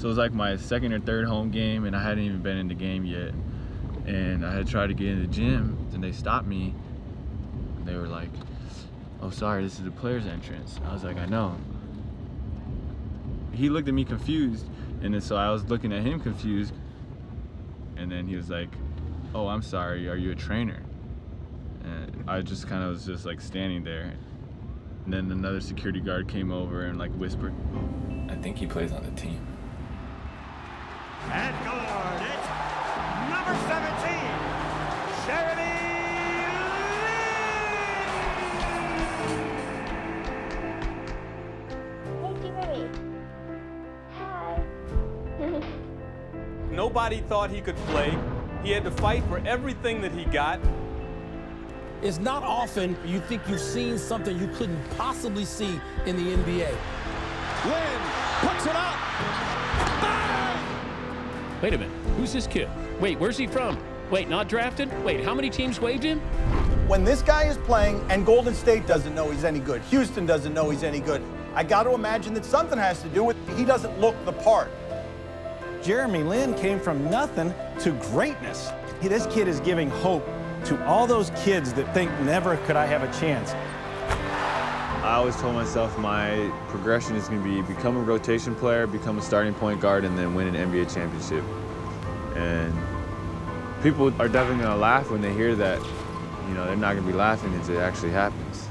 So it was like my second or third home game, and I hadn't even been in the game yet. And I had tried to get in the gym, and they stopped me. And they were like, "Oh, sorry, this is the player's entrance." I was like, "I know." He looked at me confused, and then so I was looking at him confused. And then he was like, "Oh, I'm sorry, are you a trainer?" And I just kind of was just like standing there. And then another security guard came over and like whispered, "I think he plays on the team." At guard, it's number 17, Jeremy Lin! Hey, Jeremy. Hi. Nobody thought he could play. He had to fight for everything that he got. It's not often you think you've seen something you couldn't possibly see in the NBA. Lin puts it up. Bang! Wait a minute, who's this kid? Wait, where's he from? Wait, not drafted? Wait, how many teams waived him? When this guy is playing and Golden State doesn't know he's any good, Houston doesn't know he's any good, I got to imagine that something has to do with he doesn't look the part. Jeremy Lin came from nothing to greatness. This kid is giving hope to all those kids that think never could I have a chance. I always told myself my progression is going to be become a rotation player, become a starting point guard, and then win an NBA championship. And people are definitely going to laugh when they hear that. You know, they're not going to be laughing until it actually happens.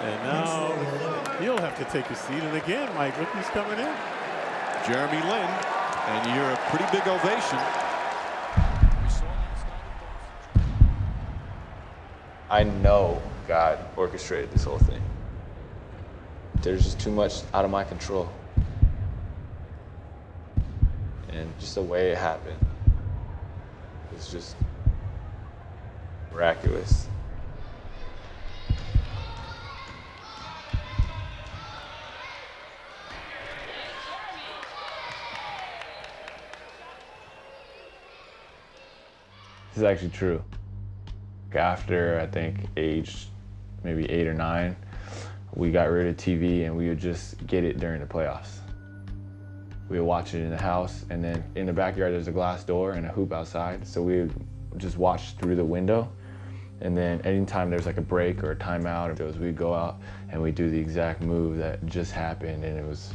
And now he'll have to take a seat. And again, Mike, look who's coming in. Jeremy Lin, and you're a pretty big ovation. I know God orchestrated this whole thing. There's just too much out of my control. And just the way it happened was just miraculous. This is actually true. After, I think, age maybe 8 or 9, we got rid of TV and we would just get it during the playoffs. We would watch it in the house, and then in the backyard there's a glass door and a hoop outside, so we would just watch through the window. And then anytime there's like a break or a timeout, we'd go out and we'd do the exact move that just happened, and it was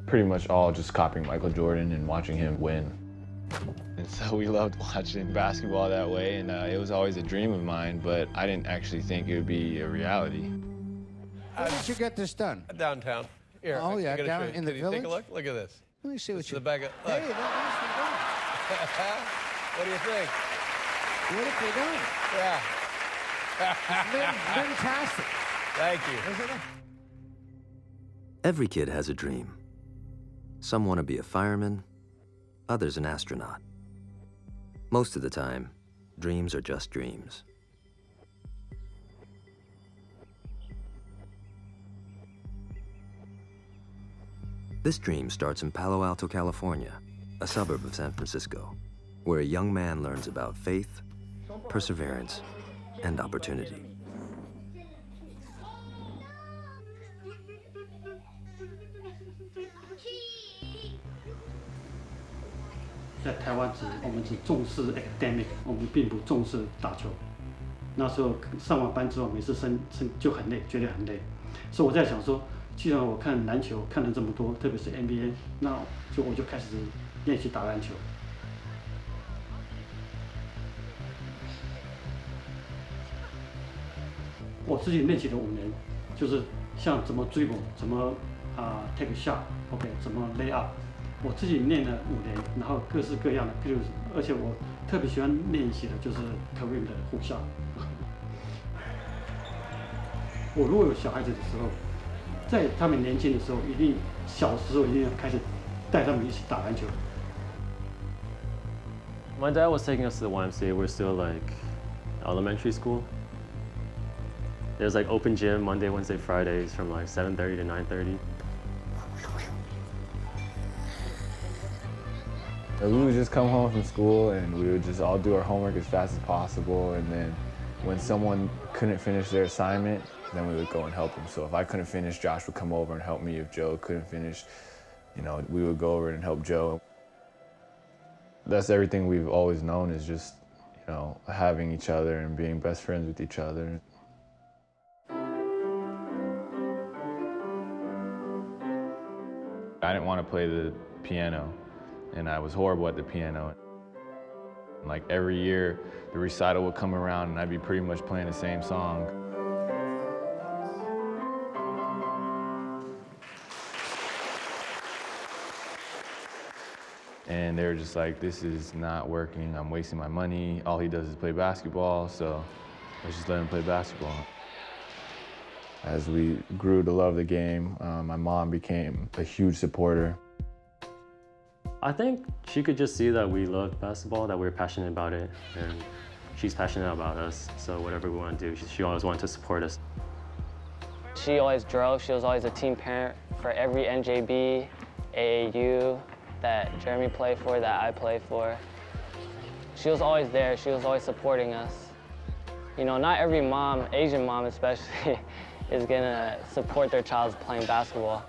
pretty much all just copying Michael Jordan and watching him win. And so we loved watching basketball that way, and it was always a dream of mine, but I didn't actually think it would be a reality. Where did you get this done? Downtown. Here, oh, yeah, down in the village? Take a look. Look at this. Let me see what you... The back of, hey, that nicely done. What do you think? Beautifully done. Yeah. Fantastic. Thank you. Every kid has a dream. Some want to be a fireman, others an astronaut. Most of the time, dreams are just dreams. This dream starts in Palo Alto, California, a suburb of San Francisco, where a young man learns about faith, perseverance, and opportunity. 在台湾我们只重视 academic， 我们并不重视打球。那时候上完班之后，每次就很累，觉得很累。所以我在想说，既然我看篮球看了这么多，特别是 NBA， 那我就开始练习打篮球。我自己练习了5年，就是像怎么追捕，怎么take a shot，OK， 怎么 lay up。 我自己练了5年，然后各式各样的，譬如，而且我特别喜欢练习的就是 Kareem 的护哨。我如果有小孩子的时候，在他们年轻的时候，一定小时候一定要开始带他们一起打篮球。My dad was taking us to the YMCA. We're still like elementary school. There's like open gym Monday, Wednesday, Fridays from like 7:30 to 9:30. We would just come home from school and we would just all do our homework as fast as possible, and then when someone couldn't finish their assignment, then we would go and help them. So if I couldn't finish, Josh would come over and help me. If Joe couldn't finish, we would go over and help Joe. That's everything we've always known, is just, having each other and being best friends with each other. I didn't want to play the piano, and I was horrible at the piano. Like every year, the recital would come around and I'd be pretty much playing the same song. And they were just like, this is not working, I'm wasting my money. All he does is play basketball, so let's just let him play basketball. As we grew to love the game, my mom became a huge supporter. I think she could just see that we loved basketball, that we were passionate about it, and she's passionate about us, so whatever we want to do, she always wanted to support us. She always drove. She was always a team parent for every NJB, AAU that Jeremy played for, that I played for. She was always there. She was always supporting us. Not every mom, Asian mom especially, is gonna support their child playing basketball.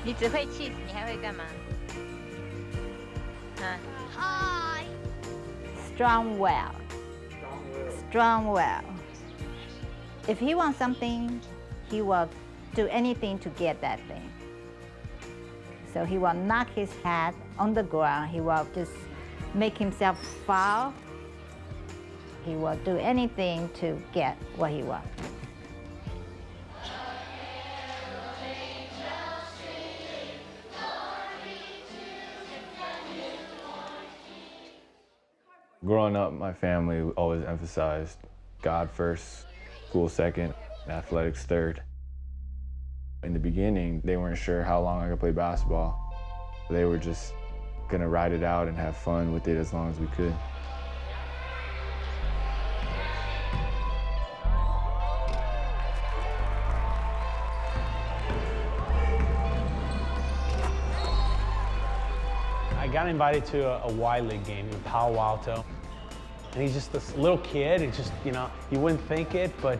你只会 cheese， 你还会干嘛？啊 ？Strong will. Strong will. If he wants something, he will do anything to get that thing. So he will knock his head on the ground. He will just make himself fall. He will do anything to get what he wants. Growing up, my family always emphasized God first, school second, athletics third. In the beginning, they weren't sure how long I could play basketball. They were just gonna ride it out and have fun with it as long as we could. I got invited to a Y League game in Palo Alto. And he's just this little kid. It just, you wouldn't think it, but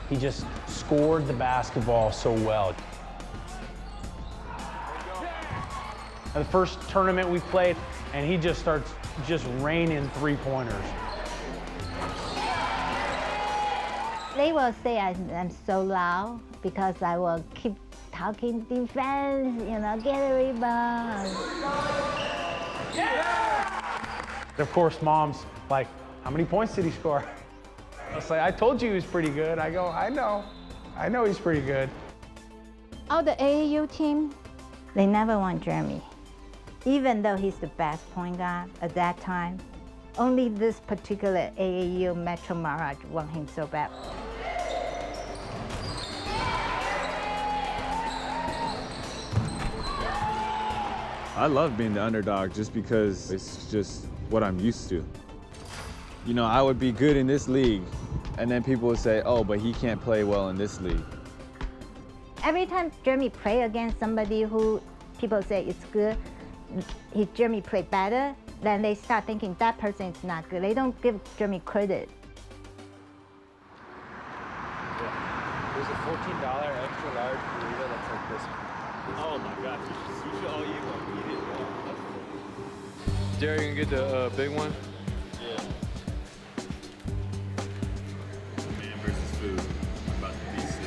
he just scored the basketball so well. The first tournament we played, and he just starts raining three-pointers. They will say I'm so loud because I will keep talking defense, get a rebound. Of course, mom's like, how many points did he score? I was like, I told you he was pretty good. I go, I know he's pretty good. All the AAU team, they never want Jeremy. Even though he's the best point guard at that time, only this particular AAU Metro Mirage want him so bad. I love being the underdog just because it's just what I'm used to. I would be good in this league, and then people would say, oh, but he can't play well in this league. Every time Jeremy play against somebody who people say it's good, Jeremy play better, then they start thinking that person is not good. They don't give Jeremy credit. There's a $14 extra large burrito that's like this. Oh my God, you should all eat one. Eat it. Jerry, you can get the big one? Yeah. Man versus food. I'm about to beat this.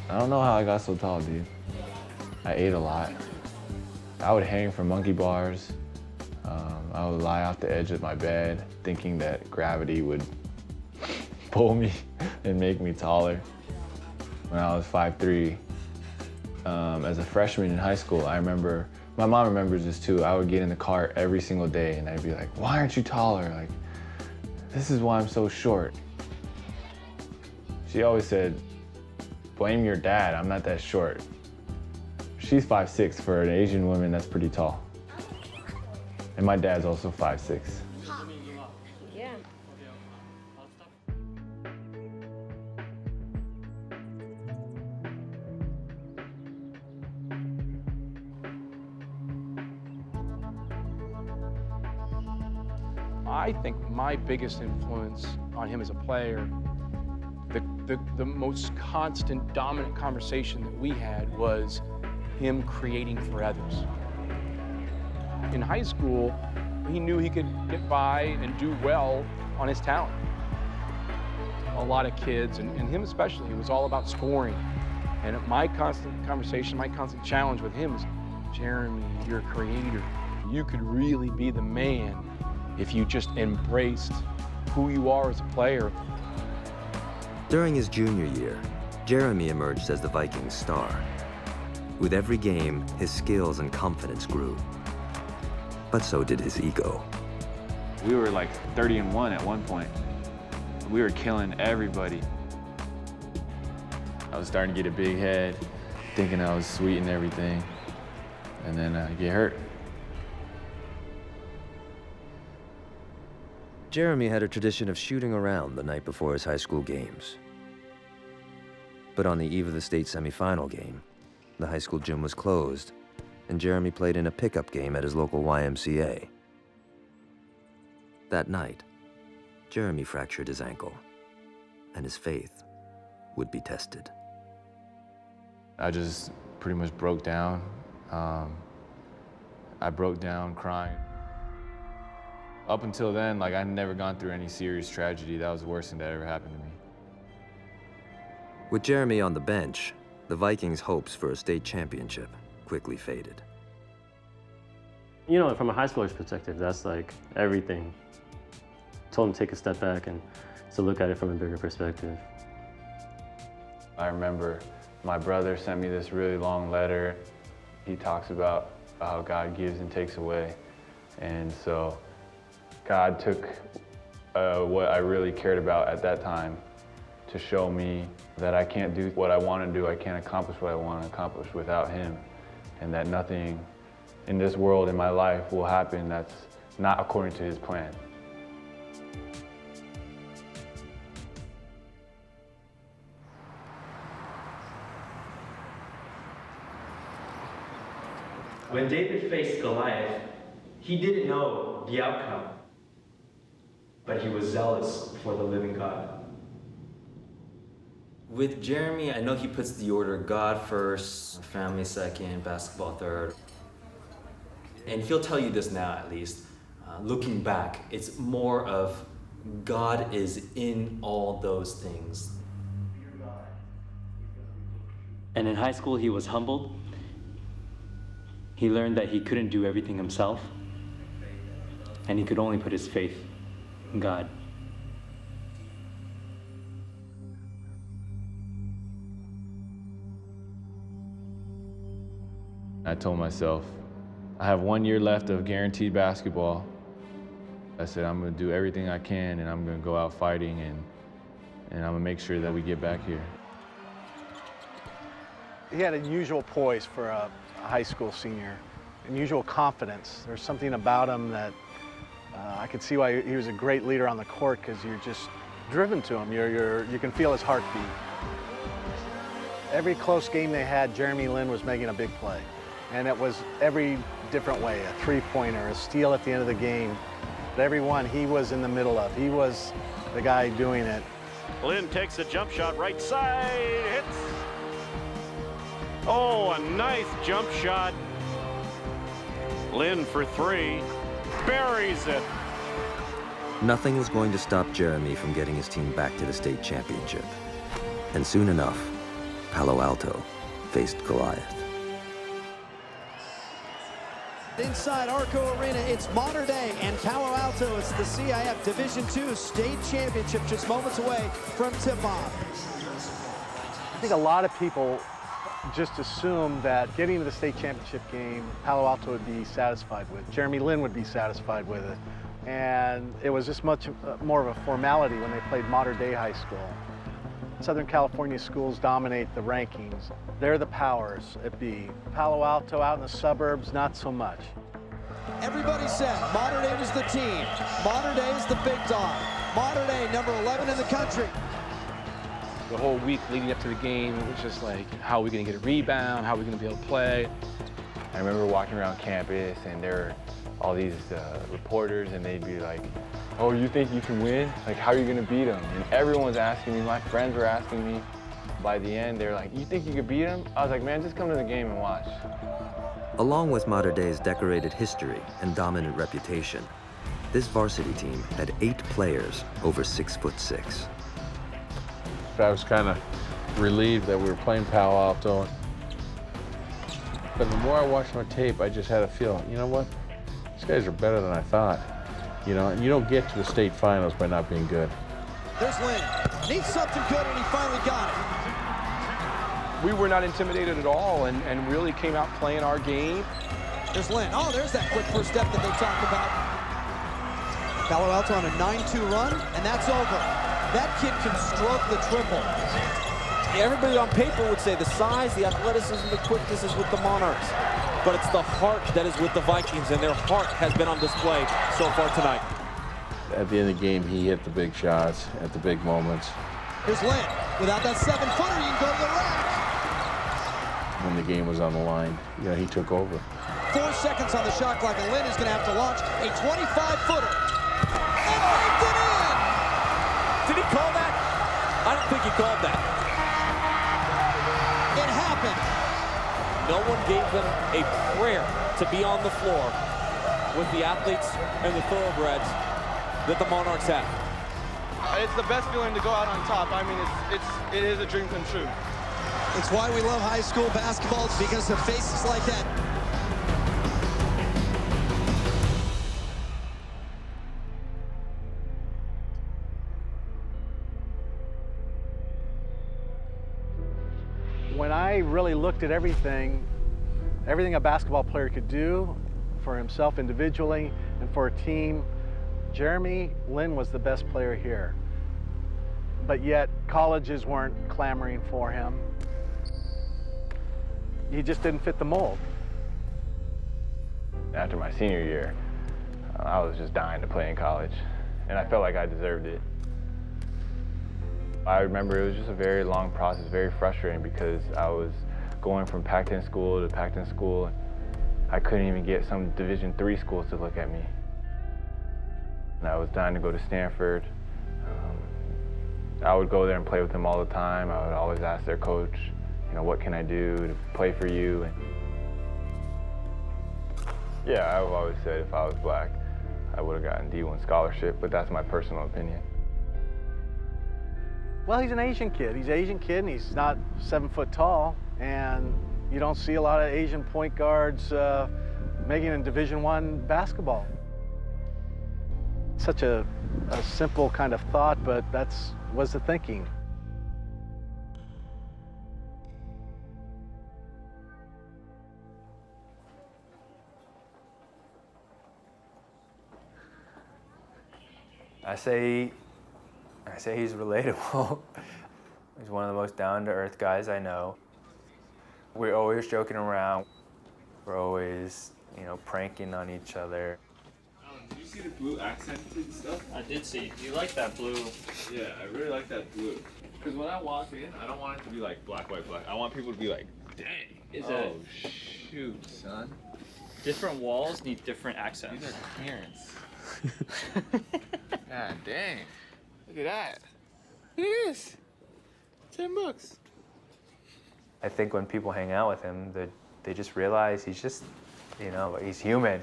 I don't know how I got so tall, dude. I ate a lot. I would hang from monkey bars. I would lie off the edge of my bed thinking that gravity would pull me and make me taller. When I was 5'3", as a freshman in high school, I remember, my mom remembers this too, I would get in the car every single day and I'd be like, why aren't you taller? Like, this is why I'm so short. She always said, blame your dad, I'm not that short. She's 5'6". For an Asian woman, that's pretty tall. And my dad's also 5'6". Yeah. I think my biggest influence on him as a player, the most constant, dominant conversation that we had was him creating for others. In high school, he knew he could get by and do well on his talent. A lot of kids, and him especially, it was all about scoring. And my constant conversation, my constant challenge with him is, Jeremy, you're a creator. You could really be the man if you just embraced who you are as a player. During his junior year, Jeremy emerged as the Vikings' star. With every game, his skills and confidence grew. But so did his ego. We were like 30-1 at one point. We were killing everybody. I was starting to get a big head, thinking I was sweet and everything, and then I get hurt. Jeremy had a tradition of shooting around the night before his high school games. But on the eve of the state semifinal game, the high school gym was closed, and Jeremy played in a pickup game at his local YMCA. That night, Jeremy fractured his ankle, and his faith would be tested. I just pretty much broke down. I broke down crying. Up until then, like, I'd never gone through any serious tragedy. That was the worst thing that ever happened to me. With Jeremy on the bench, the Vikings' hopes for a state championship quickly faded. You know, from a high schooler's perspective, that's like everything. Told him to take a step back and to look at it from a bigger perspective. I remember my brother sent me this really long letter. He talks about how God gives and takes away. And so God took what I really cared about at that time to show me that I can't do what I want to do, I can't accomplish what I want to accomplish without him, and that nothing in this world, in my life, will happen that's not according to his plan. When David faced Goliath, he didn't know the outcome, but he was zealous for the living God. With Jeremy, I know he puts the order God first, family second, basketball third. And he'll tell you this now, at least. Looking back, it's more of God is in all those things. And in high school, he was humbled. He learned that he couldn't do everything himself, and he could only put his faith in God. I told myself, I have 1 year left of guaranteed basketball. I said, I'm gonna do everything I can, and I'm gonna go out fighting, and I'm gonna make sure that we get back here. He had unusual poise for a high school senior, unusual confidence. There's something about him that I could see why he was a great leader on the court, because you're just driven to him. You can feel his heartbeat. Every close game they had, Jeremy Lin was making a big play. And it was every different way, a three-pointer, a steal at the end of the game. But every one he was in the middle of. He was the guy doing it. Lin takes a jump shot right side, hits. Oh, a nice jump shot. Lin for three, buries it. Nothing was going to stop Jeremy from getting his team back to the state championship. And soon enough, Palo Alto faced Goliath. Inside Arco Arena, it's modern day, and Palo Alto is the CIF Division II state championship just moments away from tip-off. I think a lot of people just assume that getting to the state championship game, Palo Alto would be satisfied with. Jeremy Lin would be satisfied with it. And it was just much more of a formality when they played modern day high school. Southern California schools dominate the rankings. They're the powers at B. Palo Alto out in the suburbs, not so much. Everybody said Mater Dei was the team. Mater Dei is the big dog. Mater Dei, number 11 in the country. The whole week leading up to the game, it was just like, how are we going to get a rebound? How are we going to be able to play? I remember walking around campus and there were all these reporters and they'd be like, oh, you think you can win? Like, how are you going to beat them? And everyone was asking me, my friends were asking me. By the end, they were like, you think you could beat them? I was like, man, just come to the game and watch. Along with Mater Dei's decorated history and dominant reputation, this varsity team had 8 players over 6'6". I was kind of relieved that we were playing Palo Alto. But the more I watched my tape, I just had a feel, you know what? These guys are better than I thought. You know, and you don't get to the state finals by not being good. There's Lin. Needs something good, and he finally got it. We were not intimidated at all and really came out playing our game. There's Lin. Oh, there's that quick first step that they talked about. Palo Alto on a 9-2 run, and that's over. That kid can stroke the triple. Everybody on paper would say the size, the athleticism, the quickness is with the Monarchs. But it's the heart that is with the Vikings, and their heart has been on display so far tonight. At the end of the game, he hit the big shots at the big moments. Here's Lin. Without that 7-footer, you can go to the rack. When the game was on the line, you know, he took over. 4 seconds on the shot clock, and Lin is going to have to launch a 25-footer. And raked it in! Did he call that? I don't think he called that. It happened. No one gave them a prayer to be on the floor with the athletes and the thoroughbreds that the Monarchs have. It's the best feeling to go out on top. I mean, it is a dream come true. It's why we love high school basketball. It's because of faces like that. When I really looked at everything a basketball player could do for himself individually and for a team, Jeremy Lin was the best player here. But yet, colleges weren't clamoring for him. He just didn't fit the mold. After my senior year, I was just dying to play in college, and I felt like I deserved it. I remember it was just a very long process, very frustrating because I was going from Pac-10 school to Pac-10 school. I couldn't even get some Division III schools to look at me. And I was dying to go to Stanford. I would go there and play with them all the time. I would always ask their coach, you know, what can I do to play for you? And yeah, I've always said if I was black, I would have gotten D1 scholarship, but that's my personal opinion. Well, he's an Asian kid. He's an Asian kid, and he's not 7 foot tall, and you don't see a lot of Asian point guards making it in Division I basketball. Such a simple kind of thought, but was the thinking. I say he's relatable. He's one of the most down-to-earth guys I know. We're always joking around. We're always, you know, pranking on each other. Did you see the blue accented stuff? I did see. You like that blue? Yeah, I really like that blue. Because when I walk in, I don't want it to be like black, white, black. I want people to be like, dang. Oh, shoot, son. Different walls need different accents. These are clearance. God dang. Look at that. Look at this. $10. I think when people hang out with him, they just realize he's just, you know, he's human.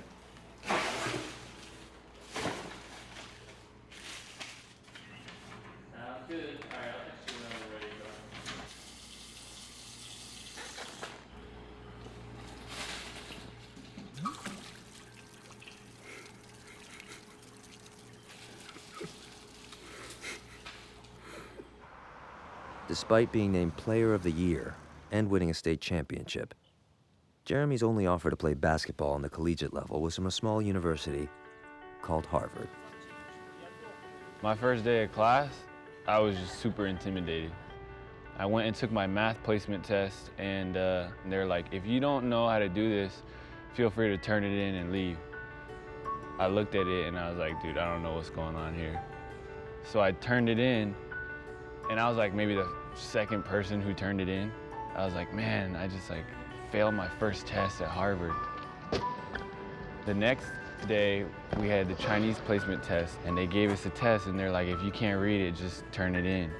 Good. All right, I'll text you when we're ready to go. Despite being named Player of the Year and winning a state championship, Jeremy's only offer to play basketball on the collegiate level was from a small university called Harvard. My first day of class, I was just super intimidated. I went and took my math placement test, and they're like, if you don't know how to do this, feel free to turn it in and leave. I looked at it and I was like, dude, I don't know what's going on here. So I turned it in, and I was like maybe the second person who turned it in. I was like, man, I just like failed my first test at Harvard. The next day, we had the Chinese placement test, and they gave us a test, and they're like, if you can't read it, just turn it in.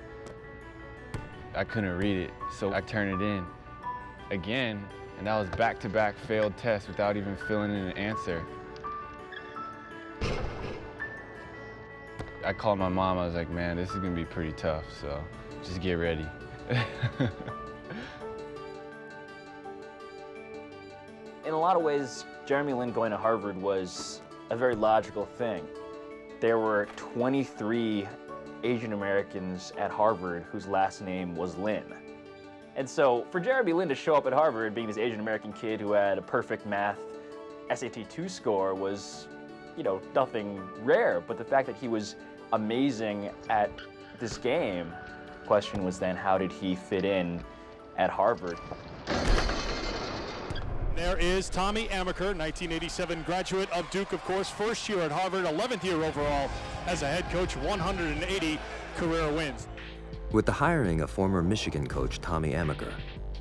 I couldn't read it, so I turned it in again, and that was back-to-back failed tests without even filling in an answer. I called my mom, I was like, man, this is gonna be pretty tough, so just get ready. In a lot of ways, Jeremy Lin going to Harvard was a very logical thing. There were 23 Asian Americans at Harvard whose last name was Lin. And so for Jeremy Lin to show up at Harvard being this Asian American kid who had a perfect math SAT 2 score was, you know, nothing rare. But the fact that he was amazing at this game, the question was then, how did he fit in at Harvard? There is Tommy Amaker, 1987 graduate of Duke, of course, first year at Harvard, 11th year overall as a head coach, 180 career wins. With the hiring of former Michigan coach Tommy Amaker,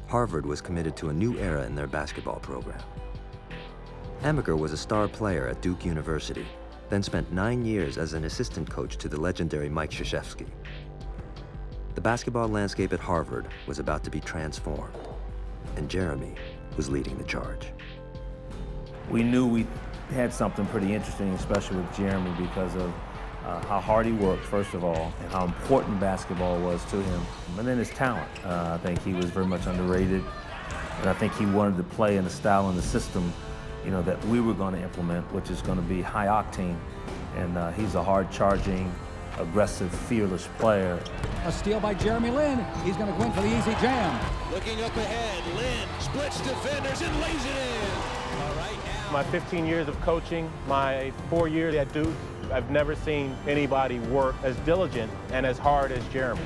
Harvard was committed to a new era in their basketball program. Amaker was a star player at Duke University, then spent 9 years as an assistant coach to the legendary Mike Krzyzewski. The basketball landscape at Harvard was about to be transformed, and Jeremy was leading the charge. We knew we had something pretty interesting, especially with Jeremy, because of how hard he worked, first of all, and how important basketball was to him, and then his talent. I think he was very much underrated, and I think he wanted to play in the style and the system, you know, that we were going to implement, which is going to be high octane, and he's a hard-charging, aggressive, fearless player. A steal by Jeremy Lin. He's going to go in for the easy jam. Looking up ahead, Lin splits defenders and lays it in. All right, now. My 15 years of coaching, my 4 years at Duke, I've never seen anybody work as diligent and as hard as Jeremy.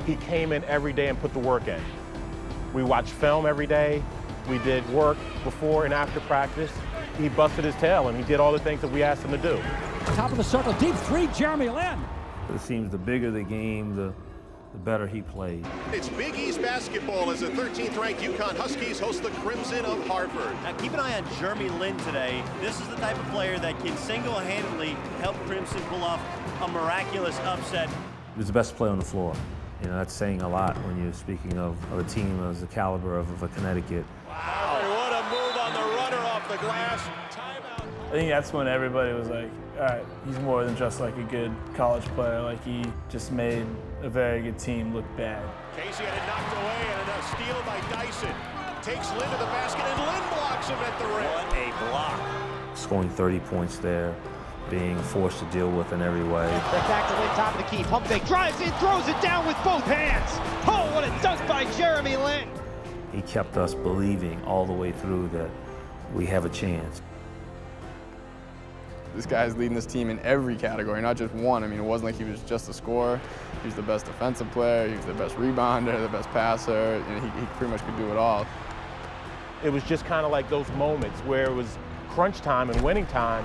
He came in every day and put the work in. We watched film every day. We did work before and after practice. He busted his tail and he did all the things that we asked him to do. Top of the circle, deep three, Jeremy Lin. It seems the bigger the game, the better he played. It's Big East basketball as the 13th ranked UConn Huskies host the Crimson of Harvard. Now keep an eye on Jeremy Lin today. This is the type of player that can single-handedly help Crimson pull off a miraculous upset. He was the best player on the floor. You know, that's saying a lot when you're speaking of a team as the caliber of a Connecticut. Wow, what a move on the runner off the glass. I think that's when everybody was like, all right, he's more than just like a good college player. Like, he just made a very good team look bad. Casey had it knocked away and a steal by Dyson. Takes Lin to the basket and Lin blocks him at the rim. What a block. Scoring 30 points there, being forced to deal with in every way. Back to Lin, top of the key. Pump fake, drives in, throws it down with both hands. Oh, what a dunk by Jeremy Lin. He kept us believing all the way through that we have a chance. This guy's leading this team in every category, not just one. I mean, it wasn't like he was just a scorer. He was the best defensive player, he was the best rebounder, the best passer, and he pretty much could do it all. It was just kind of like those moments where it was crunch time and winning time.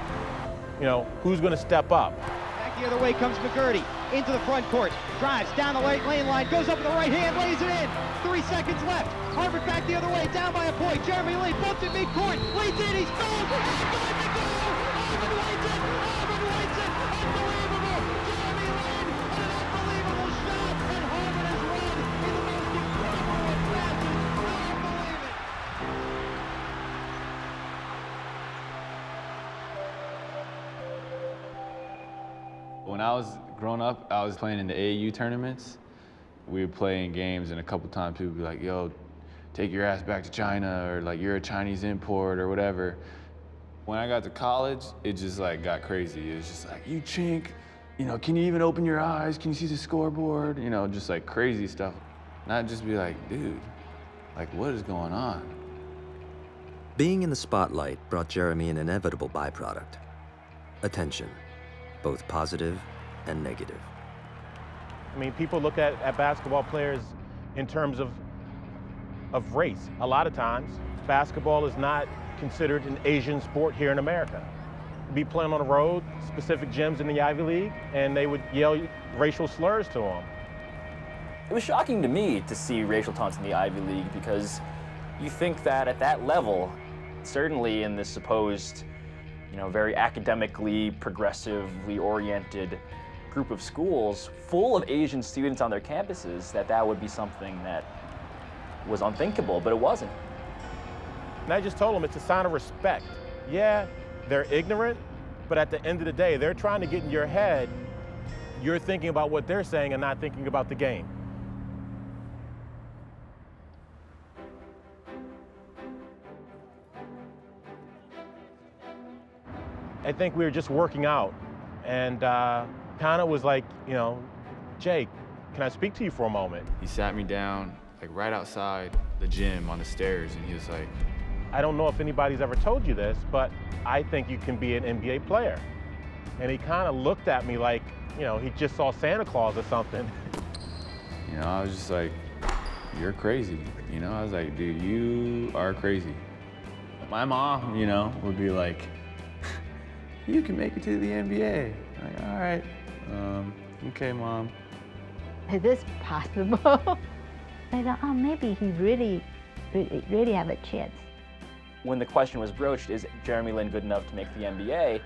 You know, who's going to step up? Back the other way comes McGurty, into the front court, drives down the lane line, goes up with the right hand, lays it in. 3 seconds left. Harvard back the other way, down by a point. Jeremy Lin bumped at midcourt, leads in, he's going to go! Harvard wins it! Harvard wins it! Unbelievable! Jeremy Lin, an unbelievable shot, and Harvard has won in the most incredible fashion. When I was growing up, I was playing in the AAU tournaments. We would play in games, and a couple times people would be like, yo, take your ass back to China, or like, you're a Chinese import, or whatever. When I got to college, it just like got crazy. It was just like, you chink, you know, can you even open your eyes? Can you see the scoreboard? You know, just like crazy stuff. Not just be like, dude, like, what is going on? Being in the spotlight brought Jeremy an inevitable byproduct: attention, both positive and negative. I mean, people look at basketball players in terms of race. A lot of times, basketball is not considered an Asian sport here in America. Be playing on the road, specific gyms in the Ivy League, and they would yell racial slurs to them. It was shocking to me to see racial taunts in the Ivy League because you think that at that level, certainly in this supposed, very academically, progressively oriented group of schools full of Asian students on their campuses, that would be something that was unthinkable, but it wasn't. And I just told them it's a sign of respect. Yeah, they're ignorant, but at the end of the day, they're trying to get in your head. You're thinking about what they're saying and not thinking about the game. I think we were just working out, and kind of was like, Jake, can I speak to you for a moment? He sat me down, like right outside the gym on the stairs, and he was like, I don't know if anybody's ever told you this, but I think you can be an NBA player. And he kind of looked at me like, he just saw Santa Claus or something. I was just like, you're crazy. I was like, dude, you are crazy. My mom, would be like, you can make it to the NBA. I'm like, all right, okay, Mom. Is this possible? I thought, oh, maybe he really have a chance. When the question was broached, is Jeremy Lin good enough to make the NBA?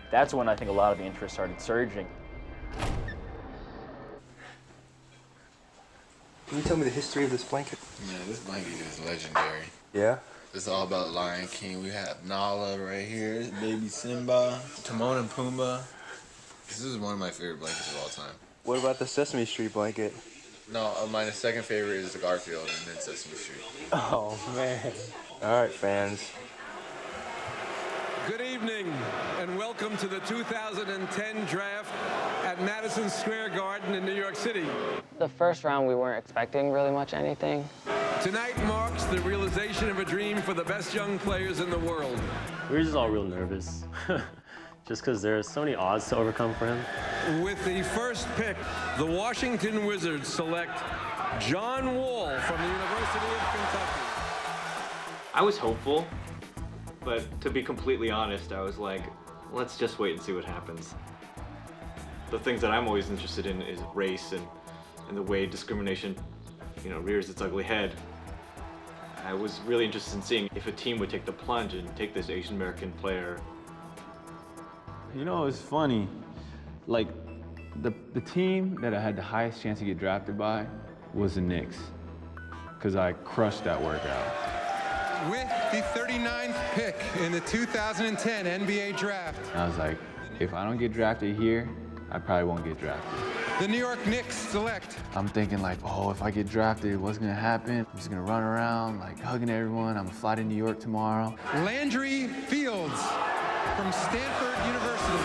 That's when I think a lot of the interest started surging. Can you tell me the history of this blanket? Yeah, this blanket is legendary. Yeah? It's all about Lion King. We have Nala right here, baby Simba, Timon and Pumbaa. This is one of my favorite blankets of all time. What about the Sesame Street blanket? No, my second favorite is the Garfield and then Sesame Street. Oh, man. All right, fans. Good evening, and welcome to the 2010 draft at Madison Square Garden in New York City. The first round, we weren't expecting really much anything. Tonight marks the realization of a dream for the best young players in the world. We were just all real nervous, just because there's so many odds to overcome for him. With the first pick, the Washington Wizards select John Wall from the University of Kentucky. I was hopeful, but to be completely honest, I was like, let's just wait and see what happens. The things that I'm always interested in is race and the way discrimination, rears its ugly head. I was really interested in seeing if a team would take the plunge and take this Asian American player. It's funny. Like, the team that I had the highest chance to get drafted by was the Knicks, because I crushed that workout. With the 39th pick in the 2010 NBA draft. I was like, if I don't get drafted here, I probably won't get drafted. The New York Knicks select. I'm thinking like, oh, if I get drafted, what's gonna happen? I'm just gonna run around like hugging everyone. I'm gonna fly to New York tomorrow. Landry Fields from Stanford University.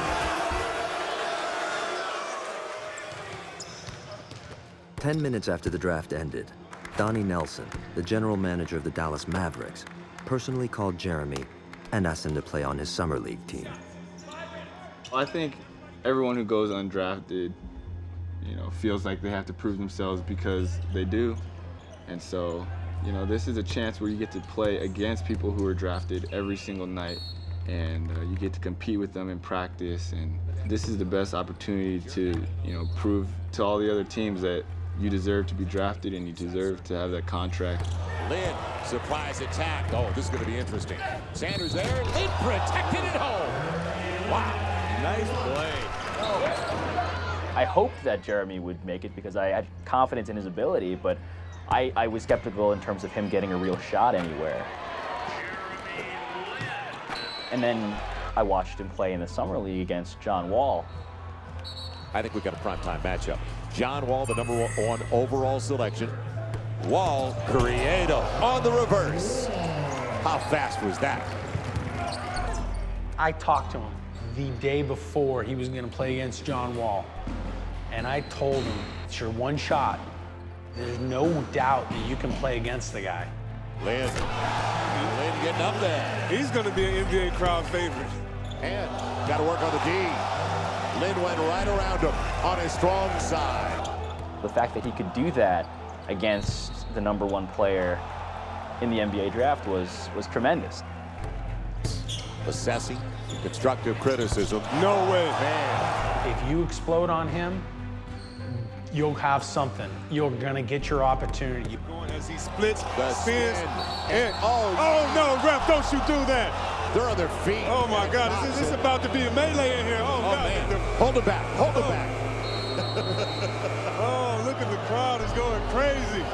10 minutes after the draft ended, Donnie Nelson, the general manager of the Dallas Mavericks, personally called Jeremy and asked him to play on his summer league team. I think everyone who goes undrafted, feels like they have to prove themselves because they do. And so, this is a chance where you get to play against people who are drafted every single night, and you get to compete with them in practice. And this is the best opportunity to, prove to all the other teams that you deserve to be drafted and you deserve to have that contract. Lin, surprise attack. Oh, this is going to be interesting. Sanders there. Lin protected at home. Wow, nice play. I hoped that Jeremy would make it because I had confidence in his ability, but I was skeptical in terms of him getting a real shot anywhere. And then I watched him play in the summer league against John Wall. I think we've got a primetime matchup. John Wall, the #1 overall selection. Wall, Creato on the reverse. How fast was that? I talked to him the day before he was going to play against John Wall. And I told him, it's your one shot. There's no doubt that you can play against the guy. Lin getting up there. He's going to be an NBA crowd favorite. And got to work on the D. Lin went right around him on his strong side. The fact that he could do that against the #1 player in the NBA draft was tremendous. Assessing constructive criticism. No way. Man. If you explode on him, you'll have something. You're gonna get your opportunity. As he splits, The spins, spin. and oh no, ref, don't you do that. They're on their feet. Oh my God, is this about to be a melee in here? Oh, God. Man. Hold it back, hold it back. Oh, look at the crowd is going crazy.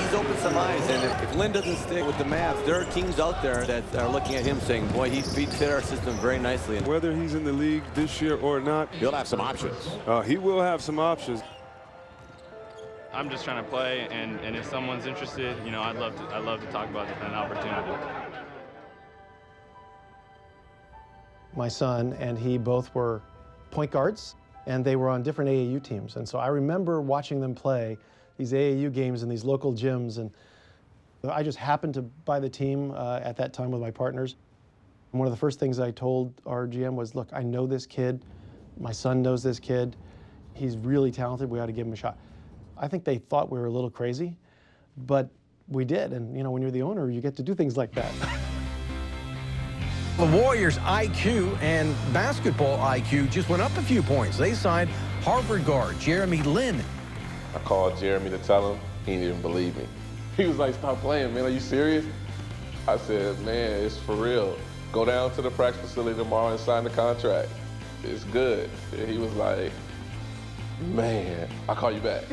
He's opened some eyes, and if Lin doesn't stick with the Mavs, there are teams out there that are looking at him saying, boy, he fit our system very nicely. Whether he's in the league this year or not, He'll have some options. he will have some options. I'm just trying to play, and if someone's interested, you know, I'd love to talk about an opportunity. My son and he both were point guards, and they were on different AAU teams. And so I remember watching them play these AAU games in these local gyms, and I just happened to buy the team at that time with my partners. And one of the first things I told our GM was, look, I know this kid. My son knows this kid. He's really talented. We ought to give him a shot. I think they thought we were a little crazy, but we did. And you know, when you're the owner, you get to do things like that. The Warriors' IQ and basketball IQ just went up a few points. They signed Harvard guard Jeremy Lin. I called Jeremy to tell him. He didn't even believe me. He was like, stop playing, man. Are you serious? I said, man, it's for real. Go down to the practice facility tomorrow and sign the contract. It's good. And he was like, man, I'll call you back.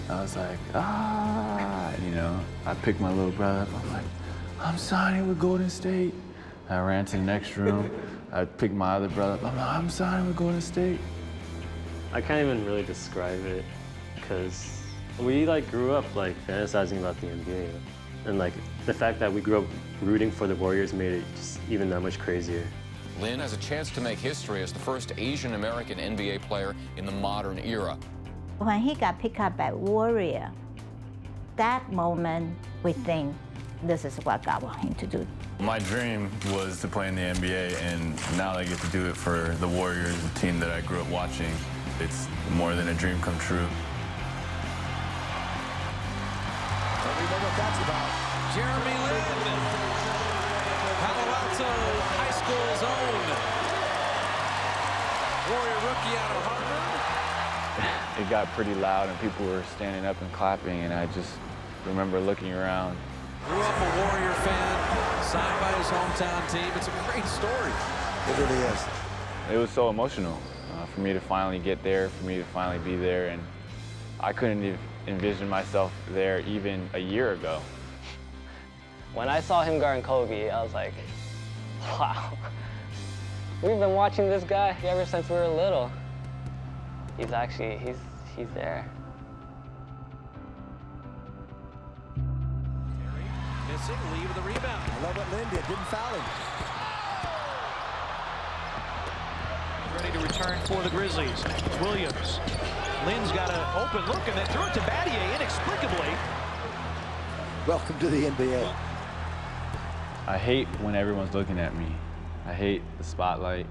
I was like, you know, I picked my little brother up. I'm like, I'm signing with Golden State. I ran to the next room. I picked my other brother up. I'm like, I'm signing with Golden State. I can't even really describe it because we like grew up like fantasizing about the NBA, and like the fact that we grew up rooting for the Warriors made it just even that much crazier. Lin has a chance to make history as the first Asian American NBA player in the modern era. When he got picked up by Warrior, that moment we think this is what God wanted him to do. My dream was to play in the NBA, and now I get to do it for the Warriors, the team that I grew up watching. It's more than a dream come true. We know what that's about. Jeremy Lin, Palo Alto High School's own Warrior rookie out of Harvard. It got pretty loud and people were standing up and clapping, and I just remember looking around. Grew up a Warrior fan, signed by his hometown team. It's a great story. It really is. It was so emotional for me to finally get there, for me to finally be there, and I couldn't envision myself there even a year ago. When I saw him guarding Kobe, I was like, wow. We've been watching this guy ever since we were little. He's there. Missing, Lee with the rebound. I love what Lin did, didn't foul him. Ready to return for the Grizzlies. Williams. Lin's got an open look and then threw it to Battier inexplicably. Welcome to the NBA. I hate when everyone's looking at me. I hate the spotlight.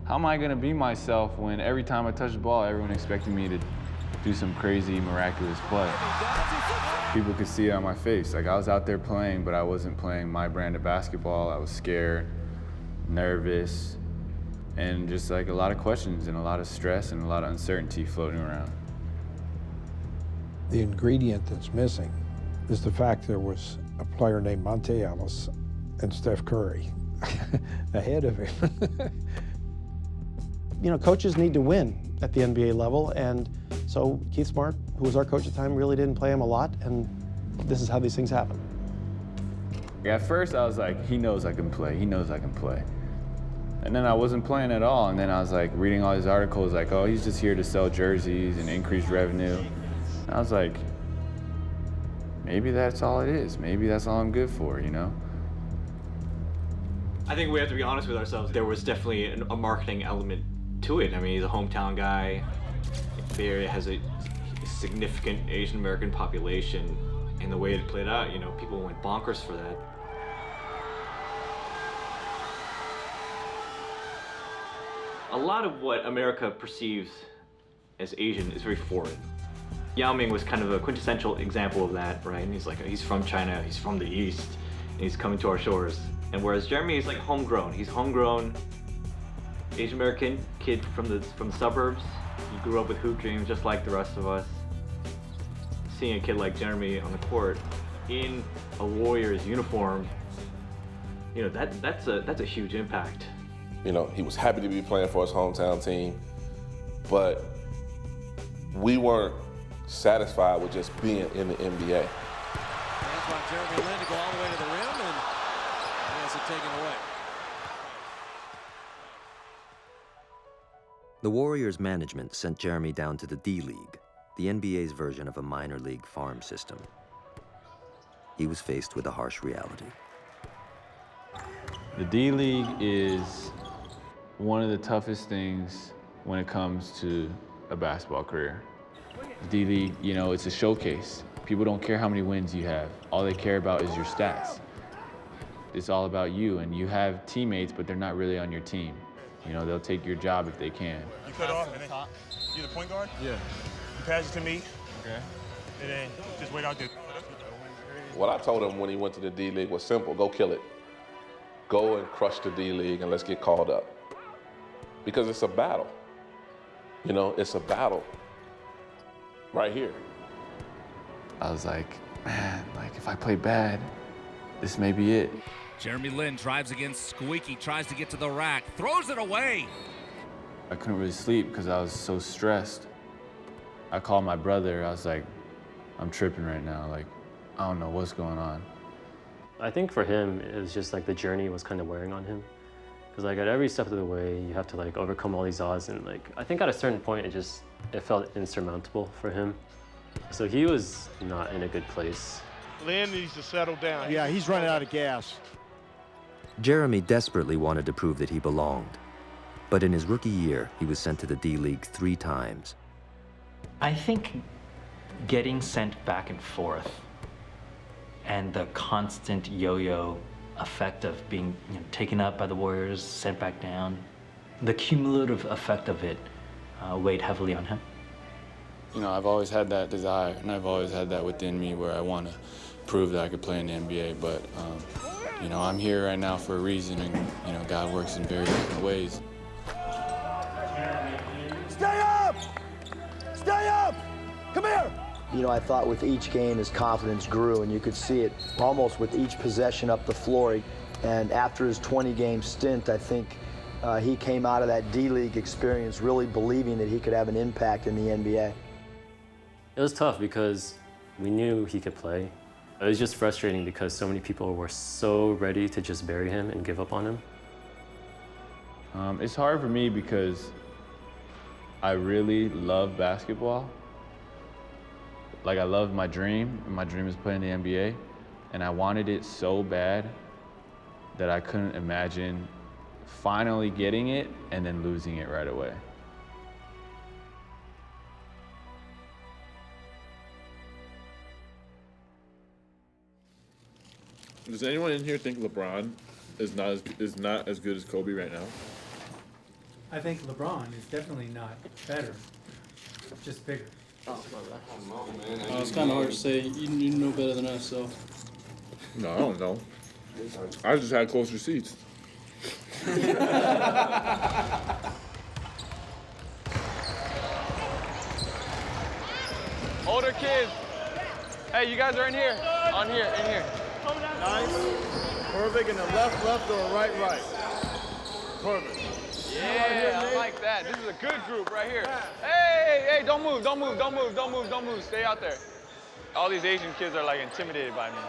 How am I gonna be myself when every time I touch the ball, everyone expecting me to do some crazy, miraculous play? People could see it on my face. Like, I was out there playing, but I wasn't playing my brand of basketball. I was scared, nervous, and just like a lot of questions and a lot of stress and a lot of uncertainty floating around. The ingredient that's missing is the fact there was a player named Monte Ellis and Steph Curry ahead of him. You know, coaches need to win at the NBA level, and so Keith Smart, who was our coach at the time, really didn't play him a lot, and this is how these things happen. At first, I was like, he knows I can play, he knows I can play. And then I wasn't playing at all, and then I was like reading all these articles like, oh, he's just here to sell jerseys and increase revenue. And I was like, maybe that's all it is. Maybe that's all I'm good for, you know? I think we have to be honest with ourselves. There was definitely a marketing element to it. I mean, he's a hometown guy. Bay Area has a significant Asian American population, and the way it played out, you know, people went bonkers for that. A lot of what America perceives as Asian is very foreign. Yao Ming was kind of a quintessential example of that, right? And he's like, he's from China, he's from the East, and he's coming to our shores. And whereas Jeremy is like homegrown. He's homegrown Asian American kid from the suburbs. He grew up with hoop dreams just like the rest of us. Seeing a kid like Jeremy on the court in a Warriors uniform, you know, that's a huge impact. You know, he was happy to be playing for his hometown team, but we weren't satisfied with just being in the NBA. Hands by Jeremy Lin to go all the way to the rim, and he has it taken away. The Warriors' management sent Jeremy down to the D-League, the NBA's version of a minor league farm system. He was faced with a harsh reality. The D-League is one of the toughest things when it comes to a basketball career. The D-League, you know, it's a showcase. People don't care how many wins you have. All they care about is your stats. It's all about you, and you have teammates, but they're not really on your team. You know, they'll take your job if they can. You cut off, and then you the point guard? Yeah. You pass it to me. Okay. And then just wait out there. What I told him when he went to the D-League was simple: go kill it. Go and crush the D-League, and let's get called up. Because it's a battle. You know, it's a battle right here. I was like, man, like if I play bad, this may be it. Jeremy Lin drives against Squeaky, tries to get to the rack, throws it away. I couldn't really sleep because I was so stressed. I called my brother. I was like, I'm tripping right now. Like, I don't know what's going on. I think for him, it was just like the journey was kind of wearing on him. Because like at every step of the way, you have to like overcome all these odds. And like, I think at a certain point, it felt insurmountable for him. So he was not in a good place. Lin needs to settle down. Yeah, he's running out of gas. Jeremy desperately wanted to prove that he belonged. But in his rookie year, he was sent to the D-League 3 times. I think getting sent back and forth and the constant yo-yo effect of being taken up by the Warriors, sent back down, the cumulative effect of it weighed heavily on him. You know, I've always had that desire, and I've always had that within me where I want to prove that I could play in the NBA, but, you know, I'm here right now for a reason, and, you know, God works in very different ways. Stay up! Stay up! Come here! You know, I thought with each game his confidence grew, and you could see it almost with each possession up the floor. And after his 20-game stint, I think he came out of that D-League experience really believing that he could have an impact in the NBA. It was tough because we knew he could play. It was just frustrating because so many people were so ready to just bury him and give up on him. It's hard for me because I really love basketball. Like, I love my dream. My dream is playing in the NBA, and I wanted it so bad that I couldn't imagine finally getting it and then losing it right away. Does anyone in here think LeBron is not as good as Kobe right now? I think LeBron is definitely not better, just bigger. It's kind of hard to say. You know better than us, so. No, I don't know. I just had closer seats. Older kids. Hey, you guys are in here. On here, in here. Nice. Perfect in the left, or right. Perfect. Yeah, I like that. This is a good group right here. Hey, don't move. Stay out there. All these Asian kids are like intimidated by me.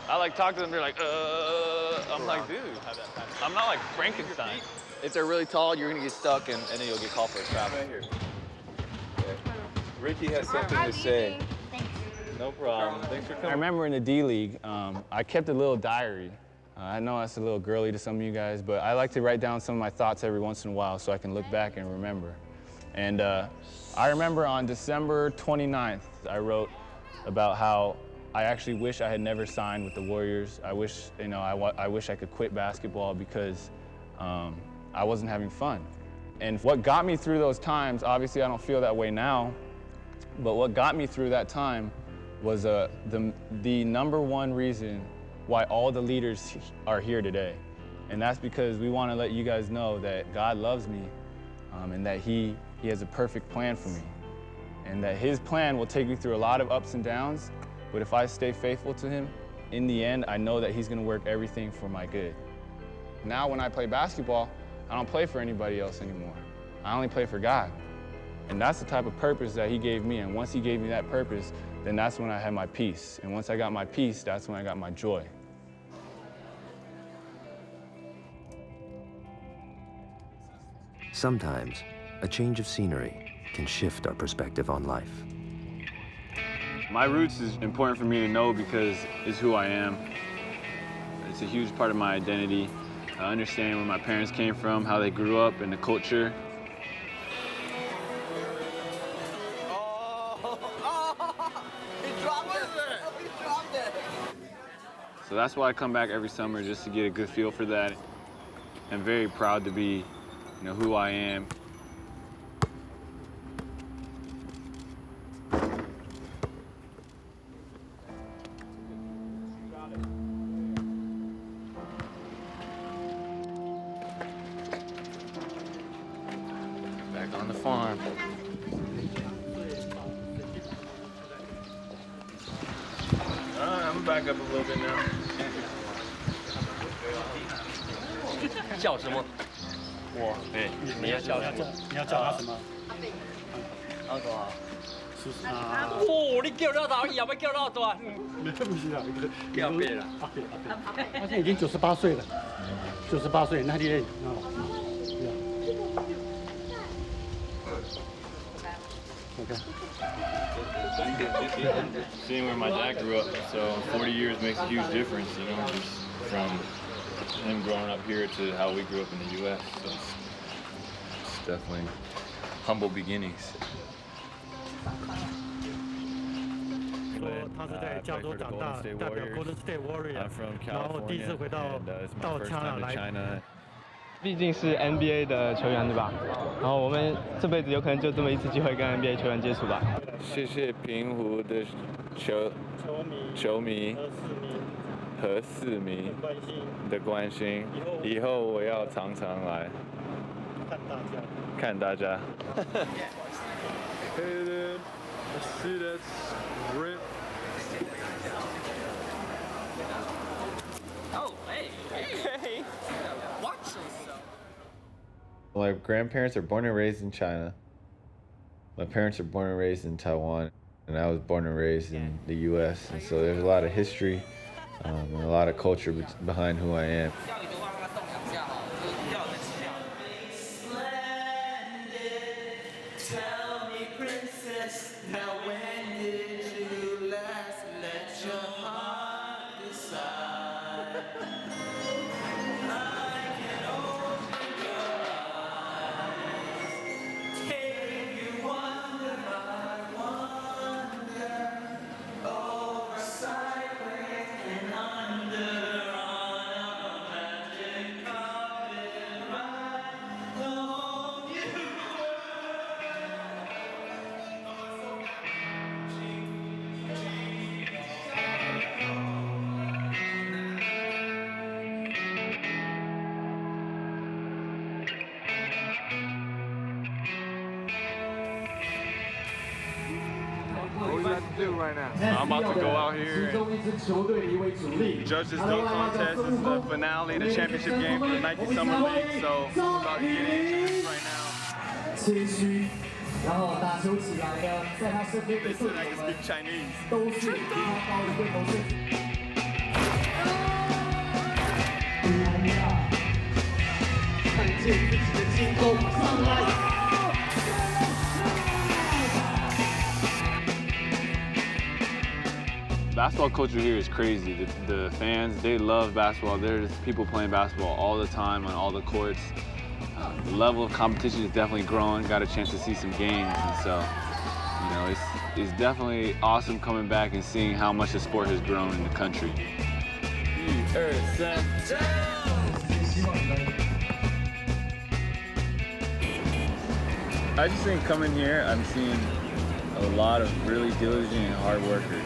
I like talk to them, they're like, I'm like, dude, I'm not like Frankenstein. If they're really tall, you're gonna get stuck and then you'll get called for a travel. Right here. Okay. Ricky has something to say. No problem. Thanks for coming. I remember in the D-League, I kept a little diary. I know that's a little girly to some of you guys, but I like to write down some of my thoughts every once in a while so I can look back and remember. And I remember on December 29th, I wrote about how I actually wish I had never signed with the Warriors. I wish, you know, I wish I could quit basketball because I wasn't having fun. And what got me through those times, obviously I don't feel that way now, But what got me through that time was the #1 reason why all the leaders are here today. And that's because we want to let you guys know that God loves me and that he has a perfect plan for me. And that his plan will take me through a lot of ups and downs, but if I stay faithful to him, in the end, I know that he's gonna work everything for my good. Now when I play basketball, I don't play for anybody else anymore. I only play for God. And that's the type of purpose that he gave me, and once he gave me that purpose, then that's when I had my peace. And once I got my peace, that's when I got my joy. Sometimes, a change of scenery can shift our perspective on life. My roots is important for me to know because it's who I am. It's a huge part of my identity. I understand where my parents came from, how they grew up, and the culture. So that's why I come back every summer, just to get a good feel for that. I'm very proud to be, who I am. Back on the farm. I'm back up a little bit now. 叫什么？我，哎，你要叫什么？你要叫他什么？阿哥啊。啊！哦，你叫到大，要不要叫到大？不需要，要变了。他现在已经98岁了，98岁，那你Okay. Seeing where my dad grew up, so 40 years makes a huge difference, just from him growing up here to how we grew up in the U.S. So it's definitely humble beginnings. 说他是在加州长大，代表 Golden State Warriors， 然后第一次回到China 来。 毕竟是 NBA 的球员，对吧？然后我们这辈子有可能就这么一次机会跟 NBA 球员接触吧。谢谢平湖的球迷和市民的关心，以后我要常常来看大家。Hey there, I see that rip. Oh, hey, hey. Watch yourself. My grandparents are born and raised in China. My parents are born and raised in Taiwan, and I was born and raised in the U.S. And so there's a lot of history and a lot of culture behind who I am. Right now. I'm about to go out here and judge this dunk contest. This is the finale, the championship game for the Nike Summer League. So I'm about to get into this right now. They said I can speak Chinese. Basketball culture here is crazy. The fans, they love basketball. There's people playing basketball all the time on all the courts. The level of competition is definitely growing. Got a chance to see some games, and so, it's definitely awesome coming back and seeing how much the sport has grown in the country. I just think coming here, I'm seeing a lot of really diligent and hard workers.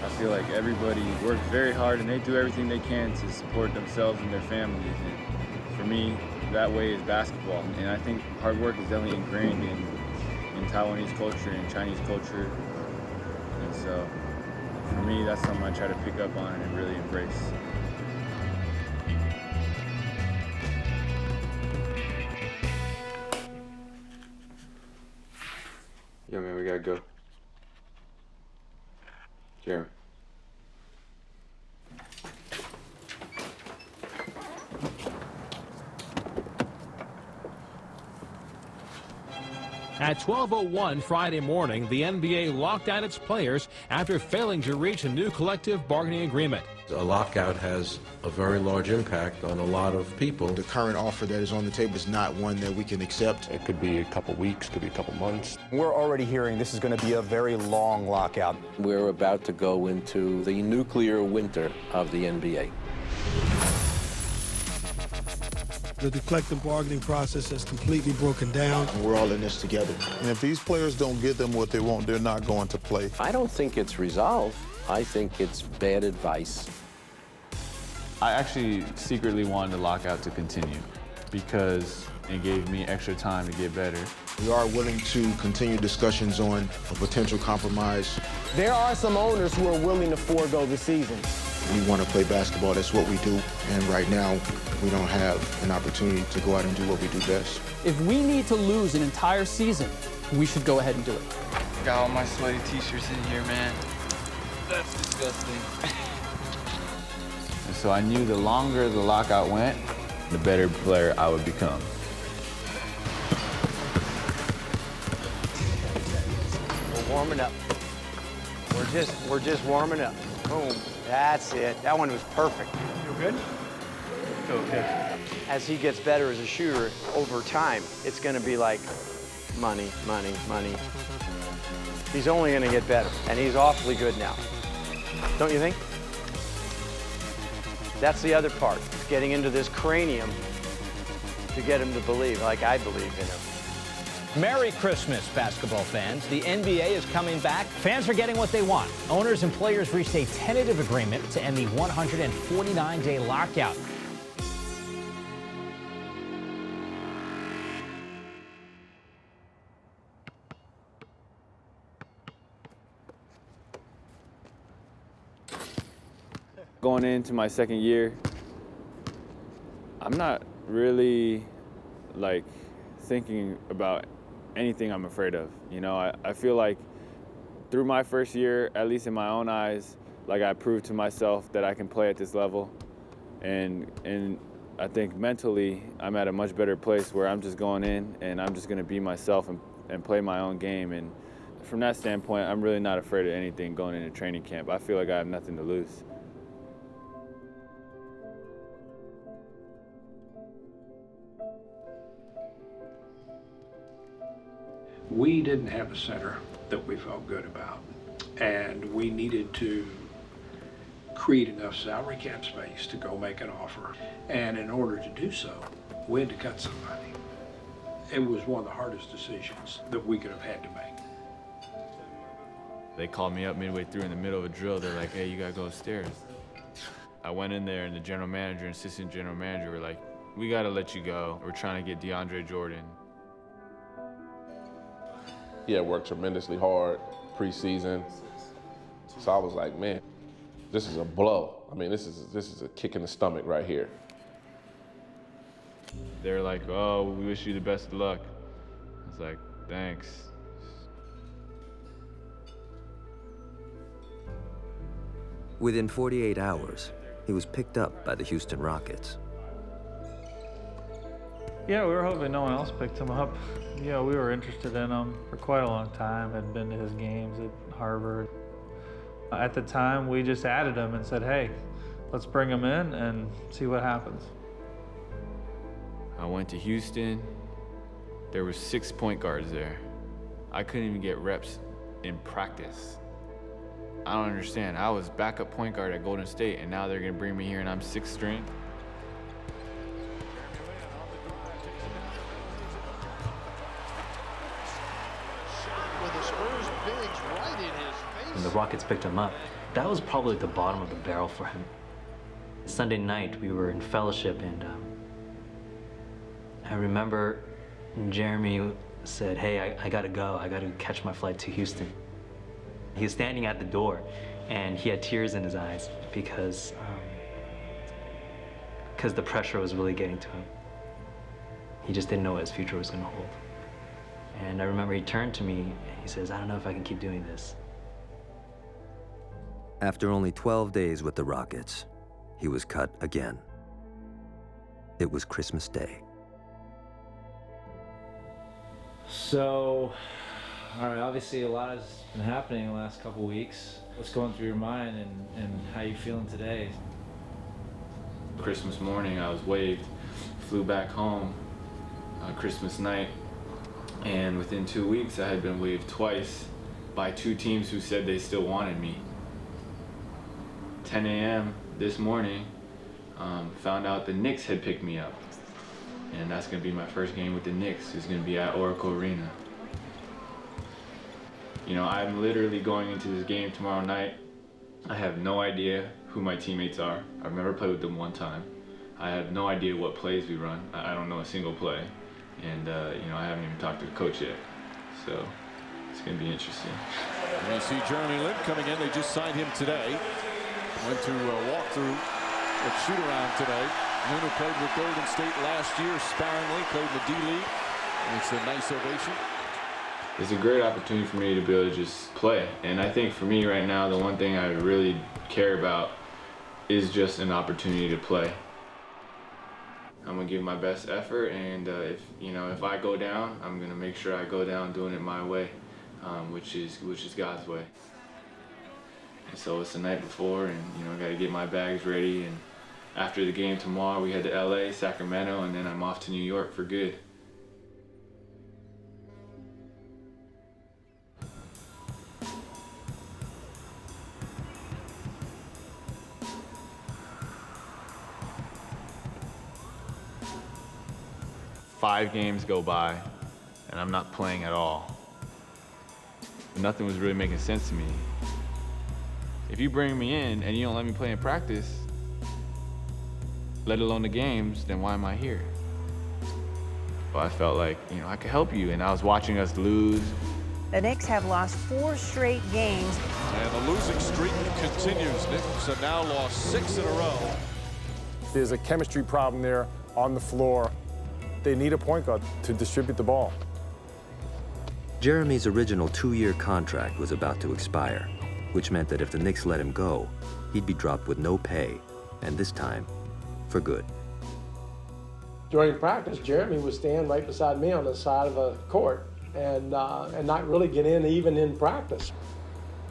I feel like everybody works very hard and they do everything they can to support themselves and their families. And for me, that way is basketball. And I think hard work is definitely ingrained in Taiwanese culture and Chinese culture. And so for me, that's something I try to pick up on and really embrace. Yo, man, we gotta go. Jeremy. At 12:01 Friday morning, the NBA locked out its players after failing to reach a new collective bargaining agreement. A lockout has a very large impact on a lot of people. The current offer that is on the table is not one that we can accept. It could be a couple weeks, could be a couple months. We're already hearing this is going to be a very long lockout. We're about to go into the nuclear winter of the NBA. The collective bargaining process has completely broken down. And we're all in this together. And if these players don't get them what they want, they're not going to play. I don't think it's resolved. I think it's bad advice. I actually secretly wanted the lockout to continue because it gave me extra time to get better. We are willing to continue discussions on a potential compromise. There are some owners who are willing to forego the season. We want to play basketball, that's what we do. And right now, we don't have an opportunity to go out and do what we do best. If we need to lose an entire season, we should go ahead and do it. Got all my sweaty t-shirts in here, man. That's disgusting. And so I knew the longer the lockout went, the better player I would become. We're warming up. We're just warming up. Boom. That's it. That one was perfect. Feel good? Feel good. As he gets better as a shooter over time, it's going to be like money, money, money. He's only going to get better, and he's awfully good now. Don't you think? That's the other part, getting into this cranium to get him to believe, like I believe in him. Merry Christmas, basketball fans. The NBA is coming back. Fans are getting what they want. Owners and players reached a tentative agreement to end the 149-day lockout. Going into my second year, I'm not really like thinking about anything I'm afraid of. You know, I feel like through my first year, at least in my own eyes, like I proved to myself that I can play at this level. And I think mentally, I'm at a much better place where I'm just going in and I'm just gonna be myself and play my own game. And from that standpoint, I'm really not afraid of anything going into training camp. I feel like I have nothing to lose. We didn't have a center that we felt good about, and we needed to create enough salary cap space to go make an offer. And in order to do so, we had to cut somebody. It was one of the hardest decisions that we could have had to make. They called me up midway through in the middle of a drill. They're like, hey, you gotta go upstairs. I went in there and the general manager and assistant general manager were like, we gotta let you go. We're trying to get DeAndre Jordan. He had worked tremendously hard preseason. So I was like, man, this is a blow. I mean, this is a kick in the stomach right here. They're like, oh, we wish you the best of luck. I was like, thanks. Within 48 hours, he was picked up by the Houston Rockets. Yeah, we were hoping no one else picked him up. Yeah, we were interested in him for quite a long time. Had been to his games at Harvard. At the time, we just added him and said, hey, let's bring him in and see what happens. I went to Houston. There were 6 point guards there. I couldn't even get reps in practice. I don't understand. I was backup point guard at Golden State, and now they're gonna bring me here and I'm 6th string. With a Spurs Rockets picked him up, that was probably the bottom of the barrel for him. Sunday night, we were in fellowship, and I remember Jeremy said, hey, I gotta go. I gotta catch my flight to Houston. He was standing at the door, and he had tears in his eyes because the pressure was really getting to him. He just didn't know what his future was gonna hold. And I remember he turned to me, and he says, I don't know if I can keep doing this. After only 12 days with the Rockets, he was cut again. It was Christmas Day. So, all right, obviously a lot has been happening in the last couple weeks. What's going through your mind and how you feeling today? Christmas morning, I was waived, flew back home Christmas night, and within 2 weeks I had been waived twice by two teams who said they still wanted me. 10 a.m. this morning, found out the Knicks had picked me up. And that's gonna be my first game with the Knicks. It's gonna be at Oracle Arena. You know, I'm literally going into this game tomorrow night. I have no idea who my teammates are. I've never played with them one time. I have no idea what plays we run. I don't know a single play. And you know, I haven't even talked to the coach yet. So it's gonna be interesting. And you see Jeremy Lin coming in. They just signed him today. Went to walk through at shoot around today. Lin, who played with Golden State last year sparingly, played in the D-League. And it's a nice ovation. It's a great opportunity for me to be able to just play. And I think for me right now, the one thing I really care about is just an opportunity to play. I'm gonna give my best effort, and if I go down, I'm gonna make sure I go down doing it my way, which is God's way. And so it's the night before, and I got to get my bags ready. And after the game tomorrow, we head to LA, Sacramento, and then I'm off to New York for good. Five games go by, and I'm not playing at all. Nothing was really making sense to me. If you bring me in and you don't let me play in practice, let alone the games, then why am I here? Well, I felt like, I could help you, and I was watching us lose. The Knicks have lost 4 straight games. And the losing streak continues. Knicks have now lost 6 in a row. There's a chemistry problem there on the floor. They need a point guard to distribute the ball. Jeremy's original 2-year contract was about to expire, which meant that if the Knicks let him go, he'd be dropped with no pay, and this time, for good. During practice, Jeremy would stand right beside me on the side of the court and not really get in even in practice.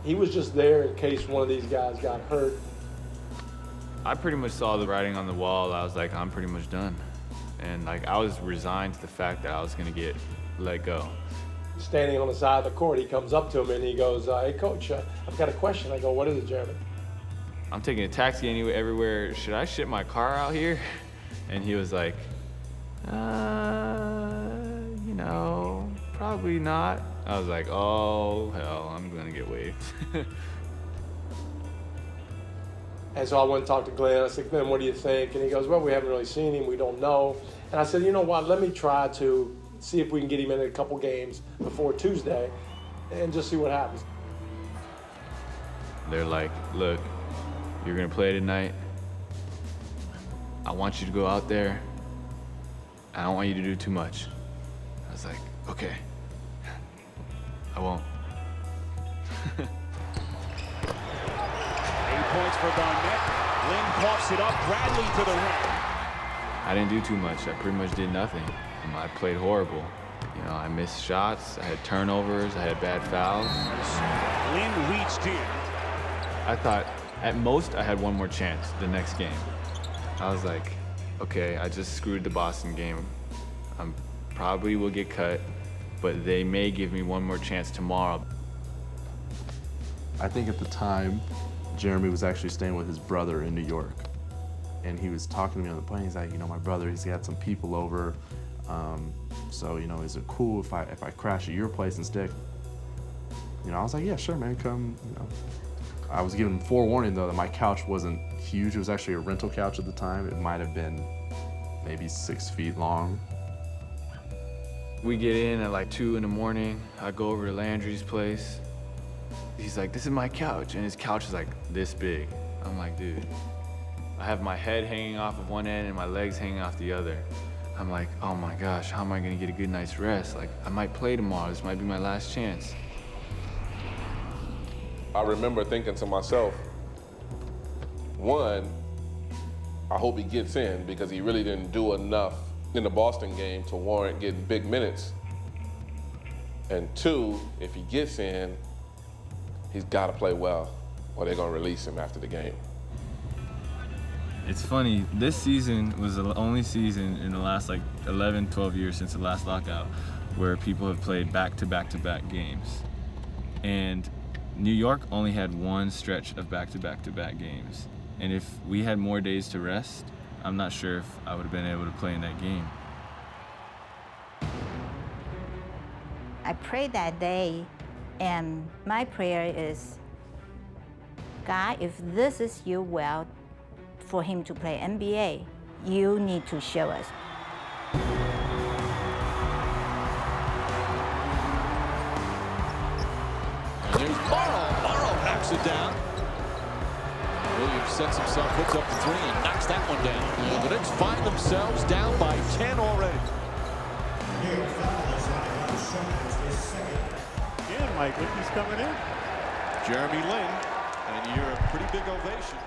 He was just there in case one of these guys got hurt. I pretty much saw the writing on the wall. I was like, I'm pretty much done. And I was resigned to the fact that I was gonna get let go. Standing on the side of the court, he comes up to him and he goes, hey coach, I've got a question. I go, what is it, Jeremy? I'm taking a taxi everywhere. Should I ship my car out here? And he was like, probably not. I was like, oh hell, I'm gonna get waived. And so I went and talked to Glenn. I said, Glenn, what do you think? And he goes, well, we haven't really seen him. We don't know. And I said, you know what? Let me try to see if we can get him in a couple games before Tuesday and just see what happens. They're like, look, you're going to play tonight. I want you to go out there. I don't want you to do too much. I was like, okay. I won't. 8 points for Garnett. Lin coughs it up. Bradley to the rim. I didn't do too much. I pretty much did nothing. I played horrible. I missed shots. I had turnovers. I had bad fouls. Lin reached in. I thought at most I had one more chance the next game. I was like, okay, I just screwed the Boston game. I probably will get cut, but they may give me one more chance tomorrow. I think at the time, Jeremy was actually staying with his brother in New York. And he was talking to me on the plane. He's like, my brother, he had some people over. So, is it cool if I crash at your place instead? You know, I was like, yeah, sure, man, come, you know. I was given forewarning, though, that my couch wasn't huge. It was actually a rental couch at the time. It might have been maybe 6 feet long. We get in at like 2 in the morning. I go over to Landry's place. He's like, this is my couch. And his couch is like this big. I'm like, dude, I have my head hanging off of one end and my legs hanging off the other. I'm like, oh my gosh, how am I gonna get a good night's rest? Like, I might play tomorrow. This might be my last chance. I remember thinking to myself, one, I hope he gets in because he really didn't do enough in the Boston game to warrant getting big minutes. And two, if he gets in, he's got to play well or they're going to release him after the game. It's funny, this season was the only season in the last like 11, 12 years since the last lockout where people have played back-to-back-to-back games. And New York only had one stretch of back-to-back-to-back games. And if we had more days to rest, I'm not sure if I would have been able to play in that game. I prayed that day, and my prayer is, God, if this is your will for him to play NBA, you need to show us. And there's Palo knocks it down. Williams sets himself, puts up the three, and knocks that one down. And the Knicks find themselves down by 10 already. Again, Mike, look who's coming in. Jeremy Lin, and you're a pretty big ovation.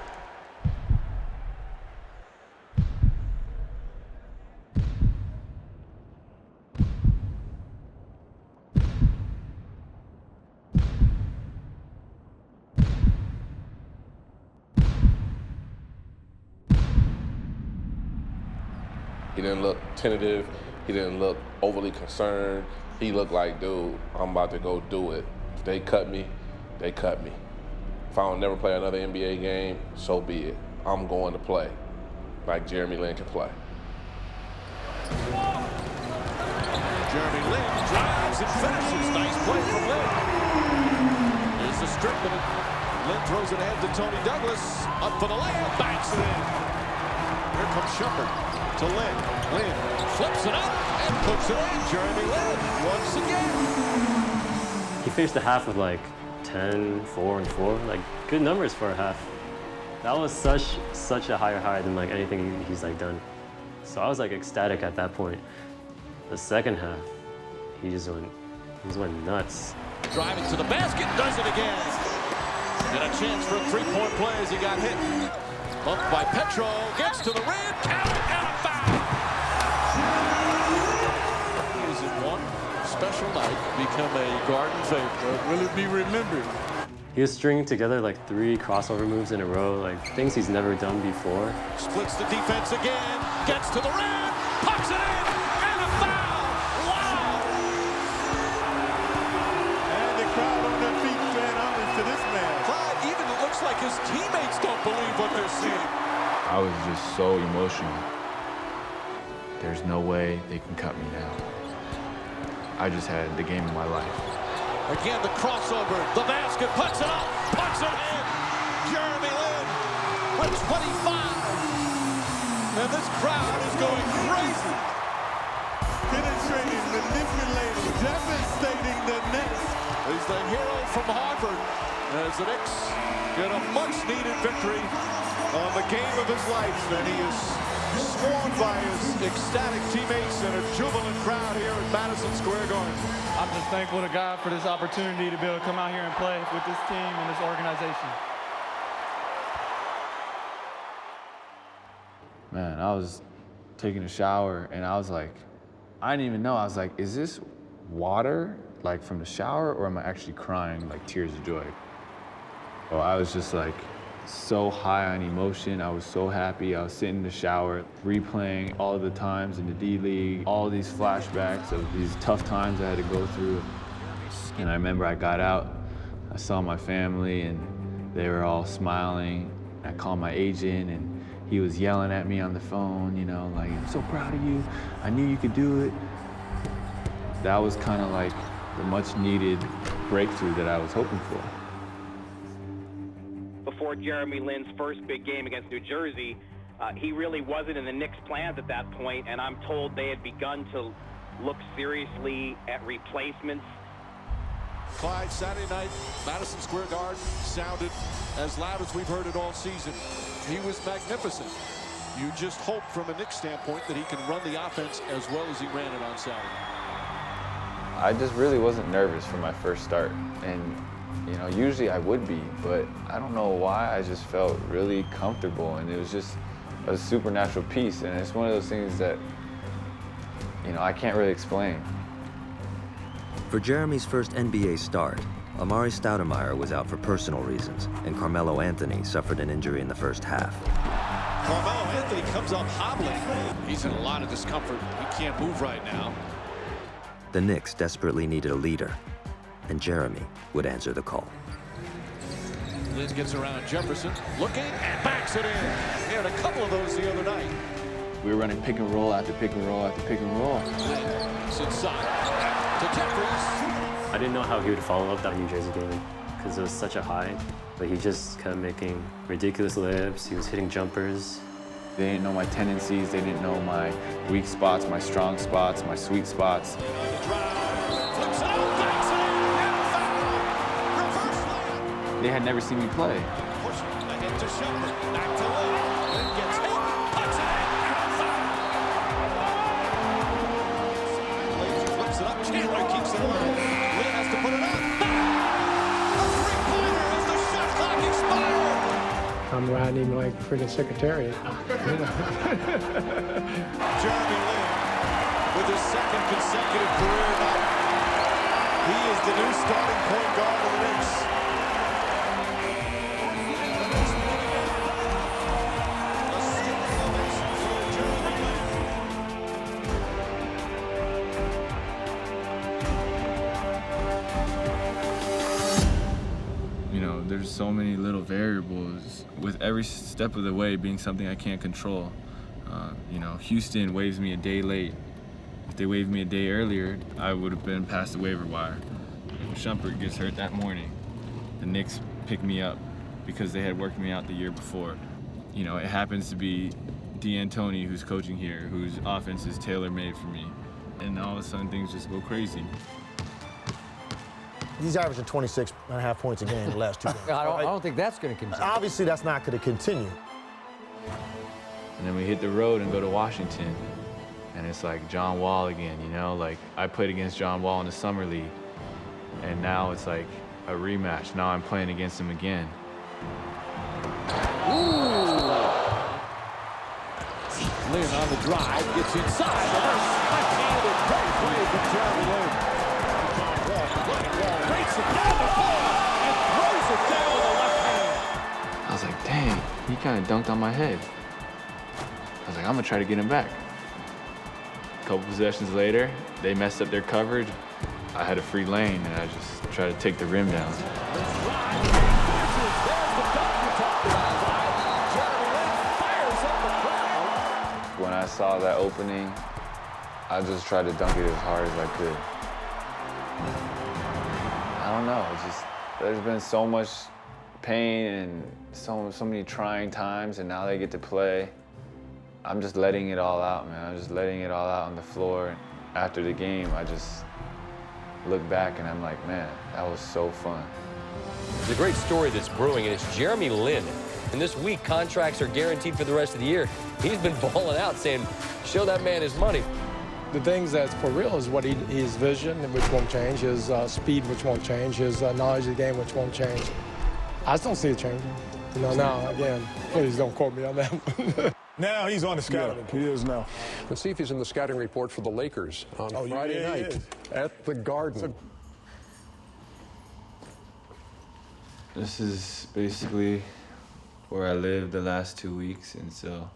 He didn't look tentative. He didn't look overly concerned. He looked like, dude, I'm about to go do it. If they cut me, they cut me. If I don't never play another NBA game, so be it. I'm going to play like Jeremy Lin can play. Jeremy Lin drives and finishes. Nice play from Lin. Here's the strip, but Lin throws it ahead to Tony Douglas. Up for the layup, banks it in. Here comes Shumpert to Lin. Lin flips it up and puts it in. Jeremy Lin once again. He finished the half with like 10, 4, and 4. Like good numbers for a half. That was such a higher high than like anything he's like done. So I was like ecstatic at that point. The second half, he just went nuts. Driving to the basket, does it again. And a chance for a three-point play as he got hit. Bumped by Petro, gets to the rim, count, and a foul. He is in one special night become a Garden favorite. Will it be remembered? He was stringing together like 3 crossover moves in a row, like things he's never done before. Splits the defense again, gets to the rim, pucks it in, and a foul! Wow! And the crowd on their feet saying homage to this man. Clyde, even it looks like his teammates don't believe what they're seeing. I was just so emotional. There's no way they can cut me now. I just had the game of my life. Again, the crossover, the basket, puts it up, puts it in. Jeremy Lin with 25. And this crowd is going crazy. Penetrating, manipulating, devastating the Knicks. He's the hero from Harvard as the Knicks get a much-needed victory on the game of his life. And he is sworn by his ecstatic teammates and a jubilant crowd here at Madison Square Garden. I'm just thankful to God for this opportunity to be able to come out here and play with this team and this organization. Man, I was taking a shower and I was like, I didn't even know. I was like, is this water like from the shower or am I actually crying like tears of joy? So I was just like so high on emotion. I was so happy. I was sitting in the shower, replaying all of the times in the D-League, all these flashbacks of these tough times I had to go through. And I remember I got out, I saw my family and they were all smiling. I called my agent and he was yelling at me on the phone, you know, like, I'm so proud of you. I knew you could do it. That was kind of like the much needed breakthrough that I was hoping for. Before Jeremy Lin's first big game against New Jersey, he really wasn't in the Knicks' plans at that point, and I'm told they had begun to look seriously at replacements. Clyde, Saturday night, Madison Square Garden sounded as loud as we've heard it all season. He was magnificent. You just hope from a Knicks standpoint that he can run the offense as well as he ran it on Saturday. I just really wasn't nervous for my first start. And, you know, usually I would be, but I don't know why. I just felt really comfortable, and it was just a supernatural peace. And it's one of those things that, you know, I can't really explain. For Jeremy's first NBA start, Amari Stoudemire was out for personal reasons, and Carmelo Anthony suffered an injury in the first half. Carmelo Anthony comes up hobbling. He's in a lot of discomfort. He can't move right now. The Knicks desperately needed a leader, and Jeremy would answer the call. Lin gets around Jefferson, looking, and backs it in. He had a couple of those the other night. We were running pick and roll after pick and roll after pick and roll. Lin is inside to Jeffries. I didn't know how he would follow up that New Jersey game because it was such a high, but he just kept making ridiculous layups. He was hitting jumpers. They didn't know my tendencies. They didn't know my weak spots, my strong spots, my sweet spots. They had never seen me play. I'm riding him like freaking secretariat. Jeremy Lin with his second consecutive career night. He is the new starting point guard of the Knicks. You know, there's so many little variables, with every step of the way being something I can't control. You know, Houston waves me a day late. If they waved me a day earlier, I would have been past the waiver wire. Shumpert gets hurt that morning. The Knicks pick me up because they had worked me out the year before. You know, it happens to be D'Antoni who's coaching here, whose offense is tailor-made for me. And all of a sudden things just go crazy. He's averaging 26.5 points a game the last 2 games. I don't think that's going to continue. Obviously, that's not going to continue. And then we hit the road and go to Washington. And it's like John Wall again, you know? Like, I played against John Wall in the Summer League. And now it's like a rematch. Now I'm playing against him again. Lin on the drive, gets inside. Left-handed, great play from Jeremy Lin. Breaks it down the floor and throws it down with the left hand. I was like, dang, he kind of dunked on my head. I was like, I'm gonna try to get him back. A couple possessions later, they messed up their coverage. I had a free lane, and I just tried to take the rim down. When I saw that opening, I just tried to dunk it as hard as I could. I don't know, it's just, there's been so much pain and so many trying times, and now they get to play. I'm just letting it all out, man. I'm just letting it all out on the floor. After the game, I just look back and I'm like, man, that was so fun. There's a great story that's brewing, and it's Jeremy Lin. And this week, contracts are guaranteed for the rest of the year. He's been balling out, saying, show that man his money. The things that's for real is what his vision, which won't change, his speed, which won't change, his knowledge of the game, which won't change. I just don't see it changing. You know, now, again, please don't quote me on that one. Now he's on the scouting report. He is now. Let's see if he's in the scouting report for the Lakers on Friday night at the Garden. This is basically where I lived the last 2 weeks, and so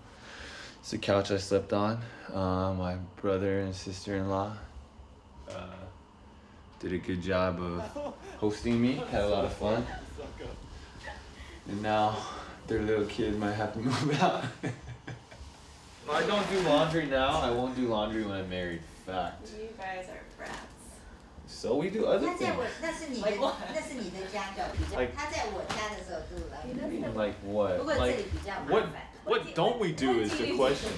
it's the couch I slept on. My brother and sister-in-law did a good job of hosting me, had a lot of fun. And now their little kid might have to move out. If I don't do laundry now, I won't do laundry when I'm married. Fact. You guys are brats. So we do other 他在我 things. 那是你的那是你的家教比较 Like- 他在我家的时候就来 Like what? 不过这里比较麻烦 What don't we do is the question.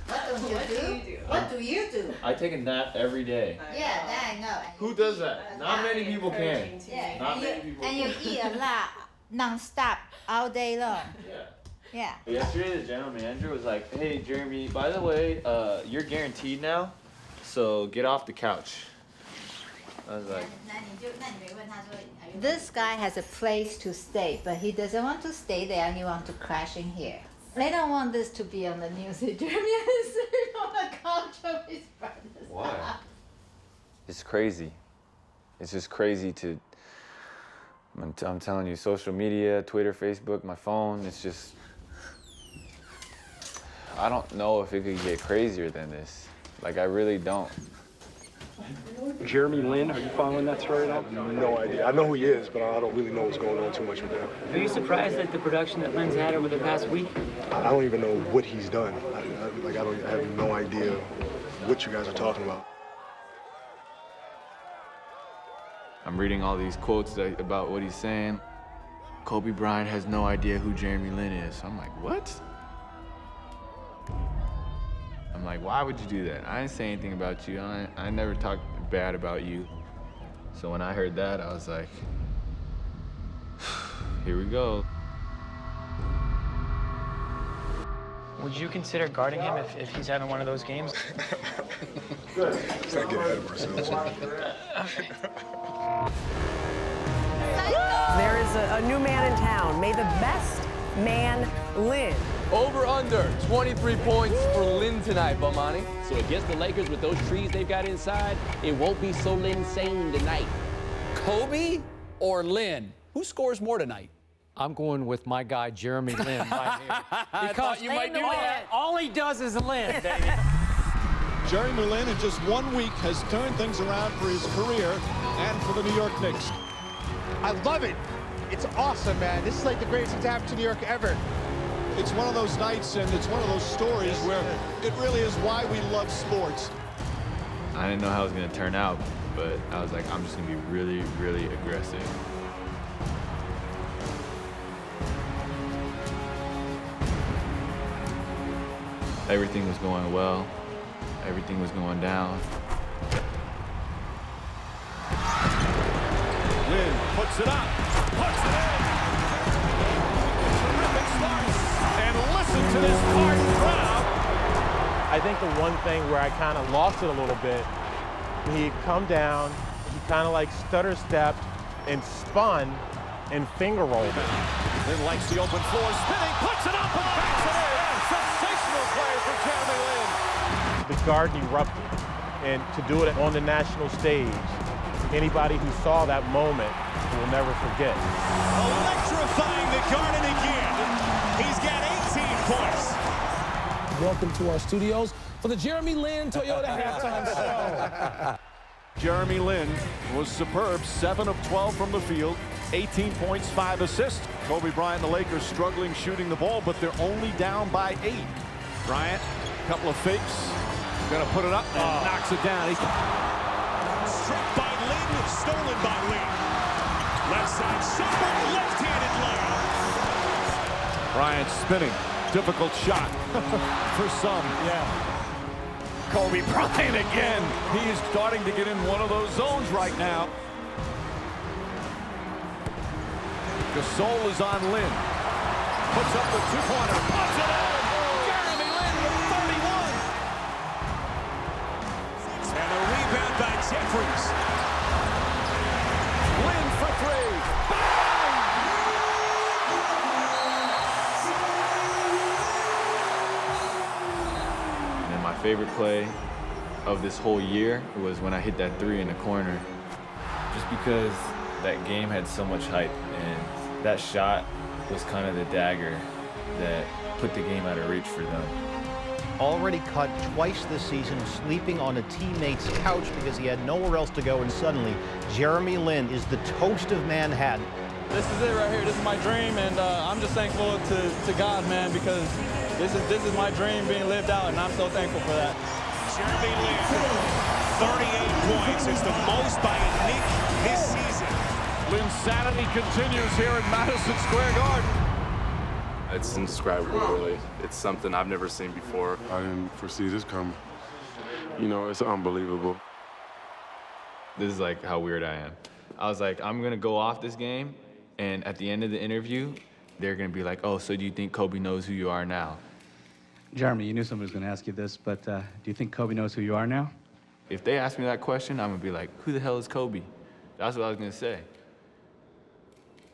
What don't you do? What do you do? I take a nap every day. Yeah, that I know. Who does that? Not many people can. Yeah, Not and many you, people and you eat a lot non-stop all day long. Yeah. Yesterday, the general manager was like, "Hey, Jeremy, by the way, you're guaranteed now, so get off the couch." I was like, This guy has a place to stay, but he doesn't want to stay there. He wants to crash in here. They don't want this to be on the news. Jeremy is sitting on the couch of his brother's Why? house. it's crazy. It's just crazy to. I'm telling you, social media, Twitter, Facebook, my phone. It's just. I don't know if it could get crazier than this. Like, I really don't. Jeremy Lin, are you following that story at all? No idea. I know who he is, but I don't really know what's going on too much with him. Are you surprised at the production that Lin's had over the past week? I don't even know what he's done. I have no idea what you guys are talking about. I'm reading all these quotes about what he's saying. Kobe Bryant has no idea who Jeremy Lin is. I'm like, what? I'm like, why would you do that? I didn't say anything about you. I never talked bad about you. So when I heard that, I was like, here we go. Would you consider guarding him if he's having one of those games? Let's not get ahead of ourselves. There is a new man in town. May the best man Lin. Over under 23 points for Lin tonight, Bomani. So against the Lakers with those trees they've got inside, it won't be so Linsane tonight. Kobe or Lin? Who scores more tonight? I'm going with my guy, Jeremy Lin, right here. Because you might do that. All he does is Lin, baby. Jeremy Lin in just 1 week has turned things around for his career and for the New York Knicks. I love it. It's awesome, man. This is like the greatest thing to happen to New York ever. It's one of those nights and it's one of those stories where it really is why we love sports. I didn't know how it was gonna turn out, but I was like, I'm just gonna be really, really aggressive. Everything was going well. Everything was going down. Lin puts it up, puts it in. Terrific starts. And listen to this ardent crowd. I think the one thing where I kind of lost it a little bit, he'd come down, he kind of like stutter stepped and spun and finger rolled it. Lin likes the open floor, spinning, puts it up and backs it in. Sensational play from Jeremy Lin. The garden erupted, and to do it on the national stage, anybody who saw that moment will never forget. Electrifying the Garden again. He's got 18 points. Welcome to our studios for the Jeremy Lin Toyota Halftime Show. Jeremy Lin was superb, 7 of 12 from the field, 18 points, 5 assists. Kobe Bryant and the Lakers struggling shooting the ball, but they're only down by 8. Bryant, a couple of fakes, gonna put it up and knocks it down. Struck by Lin, stolen by Lin. Left side shot, left-handed layup. Bryant spinning, difficult shot for some. Yeah. Kobe Bryant again. He is starting to get in one of those zones right now. Gasol is on Lin. Puts up the two-pointer. Puts it in. Jeremy Lin with 31. And a rebound by Jeffries. Lin for 3. Bang! And then my favorite play of this whole year was when I hit that 3 in the corner. Just because that game had so much hype, and that shot was kind of the dagger that put the game out of reach for them. Already cut twice this season, sleeping on a teammate's couch because he had nowhere else to go, and suddenly Jeremy Lin is the toast of Manhattan. This is it right here. This is my dream, and I'm just thankful to God, man, because this is my dream being lived out, and I'm so thankful for that. Jeremy Lin, 38 points. It's the most by a Knick this season. Linsanity continues here at Madison Square Garden. It's indescribable, really. It's something I've never seen before. I didn't foresee this coming. You know, it's unbelievable. This is like how weird I am. I was like, I'm gonna go off this game, and at the end of the interview, they're gonna be like, oh, so do you think Kobe knows who you are now? Jeremy, you knew somebody was gonna ask you this, but do you think Kobe knows who you are now? If they ask me that question, I'm gonna be like, who the hell is Kobe? That's what I was gonna say.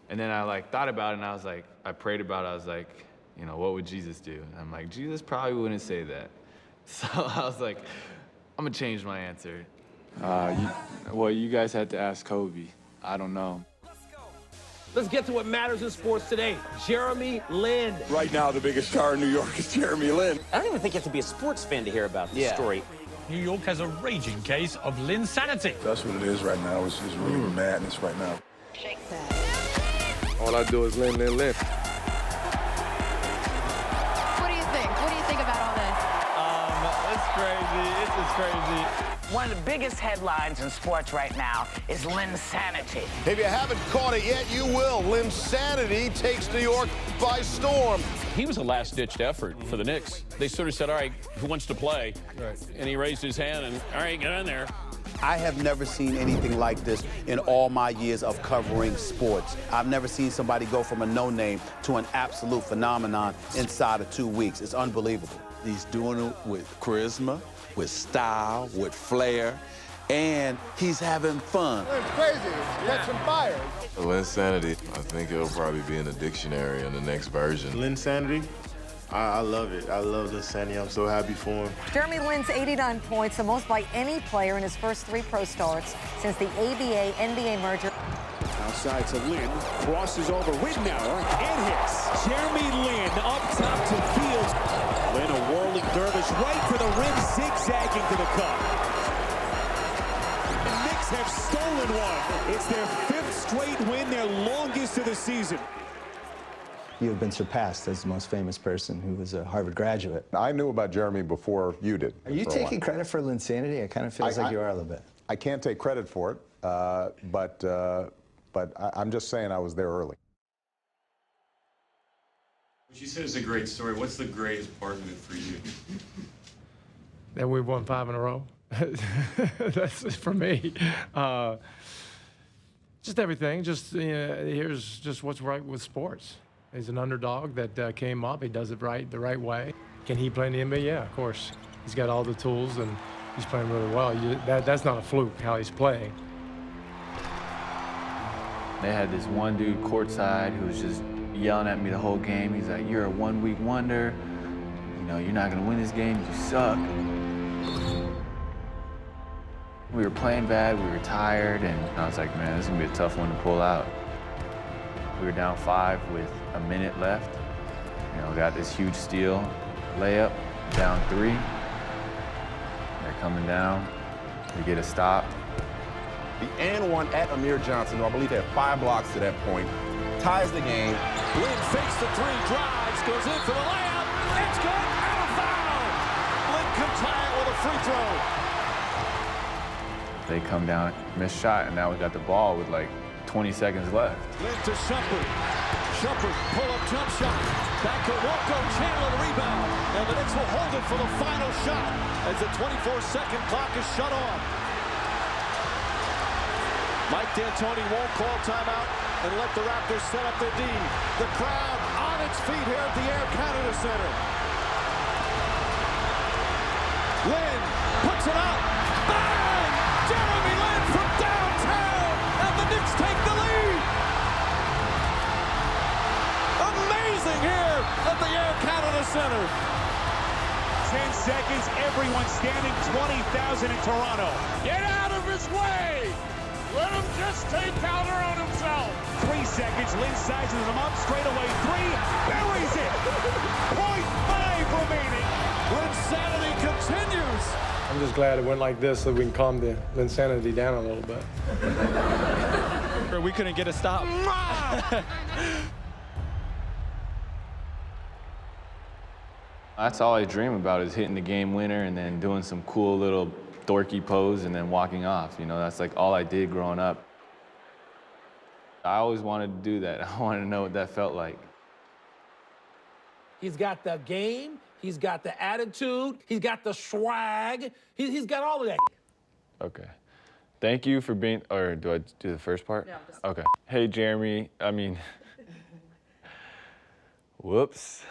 And then I like thought about it, and I was like, I prayed about it. I was like, you know, what would Jesus do? And I'm like, Jesus probably wouldn't say that. So I was like, I'm gonna change my answer. Well, you guys had to ask Kobe. I don't know. Let's get to what matters in sports today. Jeremy Lin. Right now, the biggest star in New York is Jeremy Lin. I don't even think you have to be a sports fan to hear about this story. New York has a raging case of Linsanity. That's what it is right now. It's really madness right now. Shake that. All I do is Lin, Lin, Lin. What do you think? What do you think about all this? It's crazy. It's just crazy. One of the biggest headlines in sports right now is Linsanity. If you haven't caught it yet, you will. Linsanity takes New York by storm. He was a last-ditched effort for the Knicks. They sort of said, all right, who wants to play? Right. And he raised his hand and, all right, get in there. I have never seen anything like this in all my years of covering sports. I've never seen somebody go from a no-name to an absolute phenomenon inside of 2 weeks. It's unbelievable. He's doing it with charisma, with style, with flair, and he's having fun. It's crazy. It's catching fire. Linsanity, I think it'll probably be in the dictionary in the next version. Linsanity? I love it. I love Linsanity. I'm so happy for him. Jeremy Lin's 89 points, the most by any player in his first 3 pro starts since the ABA-NBA merger. Outside to Lin, crosses over Ridnour, and hits. Jeremy Lin up top to Fields. Lin a whirling dervish right to the rim, zigzagging to the cup. The Knicks have stolen one. It's their 5th straight win, their longest of the season. You have been surpassed as the most famous person who was a Harvard graduate. I knew about Jeremy before you did. Are you taking credit for Linsanity? It kind of feels like you are a little bit. I can't take credit for it, but I'm just saying I was there early. You said it's a great story. What's the greatest part of it for you? That we've won 5 in a row. That's for me. Just everything. Just here's just what's right with sports. He's an underdog that came up. He does it right the right way. Can he play in the NBA? Yeah, of course. He's got all the tools and he's playing really well. That's not a fluke how he's playing. They had this one dude courtside who was just yelling at me the whole game. He's like, you're a one-week wonder. You know, you're not gonna win this game, you suck. We were playing bad, we were tired, and I was like, man, this is gonna be a tough one to pull out. We were down 5 with a minute left. You know, got this huge steal, layup, down 3. They're coming down, we get a stop. The and one at Amir Johnson, who I believe had 5 blocks to that point, ties the game. Lin fakes the 3, drives, goes in for the layup. It's good, and a foul. Lin can tie it with a free throw. They come down, miss shot, and now we got the ball with like 20 seconds left. Lin to Shumpert. Shumpert, pull-up jump shot. Back to Walko, Chandler the rebound. And the Knicks will hold it for the final shot as the 24-second clock is shut off. Mike D'Antoni won't call timeout and let the Raptors set up their D. The crowd on its feet here at the Air Canada Center. Lin puts it up. Bang! Jeremy Lin from downtown, and the Knicks take the lead. Amazing here at the Air Canada Center. 10 seconds, everyone standing, 20,000 in Toronto. Get out of his way! Let him just take counter on himself. 3 seconds, Lin sizes him up, straight away 3, buries it. 0.5 remaining. Linsanity continues. I'm just glad it went like this so we can calm the Linsanity down a little bit. We couldn't get a stop. That's all I dream about is hitting the game winner and then doing some cool little dorky pose and then walking off. You know, that's like all I did growing up. I always wanted to do that. I wanted to know what that felt like. He's got the game, he's got the attitude, he's got the swag, he's got all of that. Okay. Thank you for being, or do I do the first part? No, just... Okay. Hey, Jeremy, whoops.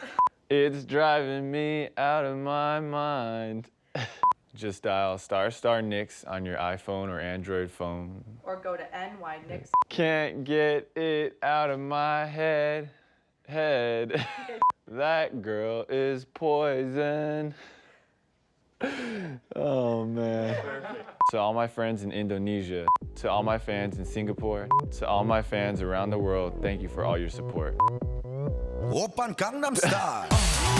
It's driving me out of my mind. Just dial ** Knicks on your iPhone or Android phone. Or go to NY Knicks. Can't get it out of my head. That girl is poison. Oh, man. To all my friends in Indonesia, to all my fans in Singapore, to all my fans around the world, thank you for all your support. Oppan Gangnam Style.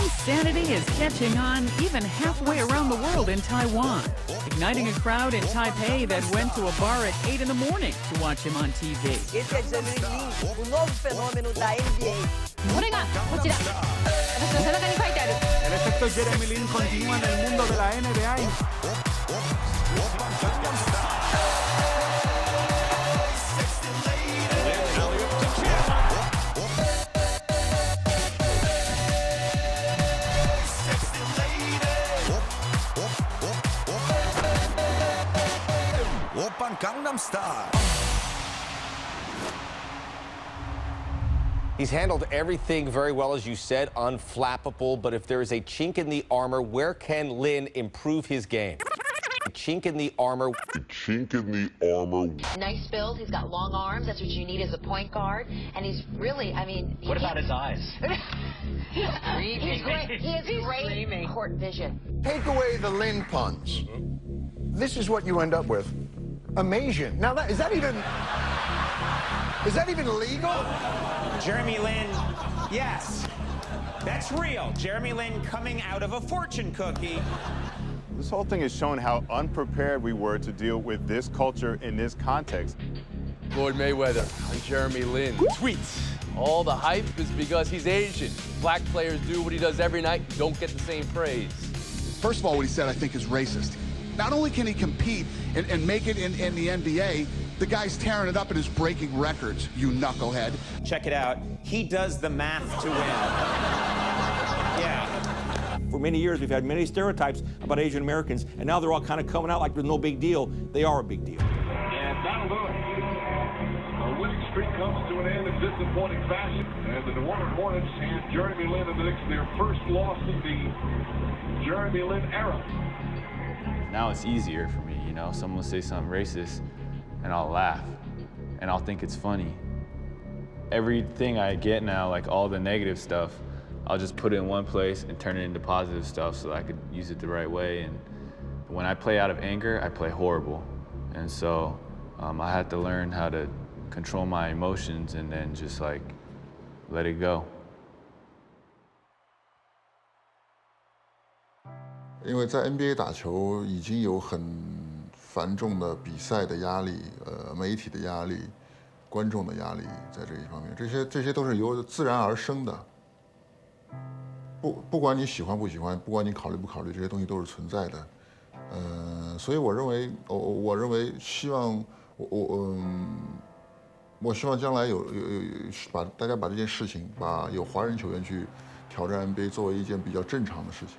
Linsanity is catching on even halfway around the world in Taiwan, igniting a crowd in Taipei that went to a bar at 8 in the morning to watch him on TV. Esse é Jeremy Lin, o novo fenômeno da NBA. これがこちら。私の背中に書いてある。El efecto Jeremy Lin continúa en el mundo de la NBA. Oppan Gangnam Style. He's handled everything very well, as you said, unflappable. But if there is a chink in the armor, where can Lin improve his game? A chink in the armor. A chink in the armor. Nice build. He's got long arms. That's what you need as a point guard. And he's really, What about his eyes? He's great. He has great court vision. Take away the Lin puns. This is what you end up with. Amazing. Now, is that even legal? Jeremy Lin, yes, that's real. Jeremy Lin coming out of a fortune cookie. This whole thing has shown how unprepared we were to deal with this culture in this context. Floyd Mayweather and Jeremy Lin tweets. All the hype is because he's Asian. Black players do what he does every night, don't get the same praise. First of all, what he said, I think, is racist. Not only can he compete and make it in the NBA, the guy's tearing it up and is breaking records, you knucklehead. Check it out. He does the math to win. Yeah. For many years, we've had many stereotypes about Asian Americans, and now they're all kind of coming out like there's no big deal. They are a big deal. And that'll do it. The winning streak comes to an end in disappointing fashion. And the New Orleans Hornets and Jeremy Lin and the Knicks, their first loss in the Jeremy Lin era. Now it's easier for me, you know? Someone will say something racist, and I'll laugh, and I'll think it's funny. Everything I get now, like all the negative stuff, I'll just put it in one place and turn it into positive stuff so that I could use it the right way. And when I play out of anger, I play horrible. And so I had to learn how to control my emotions and then just like let it go. 因为在 NBA 打球已经有很繁重的比赛的压力，媒体的压力，观众的压力，在这一方面，这些都是由自然而生的。不管你喜欢不喜欢，不管你考虑不考虑，这些东西都是存在的。所以我认为，希望我希望将来大家把这件事情，把有华人球员去挑战 NBA 作为一件比较正常的事情。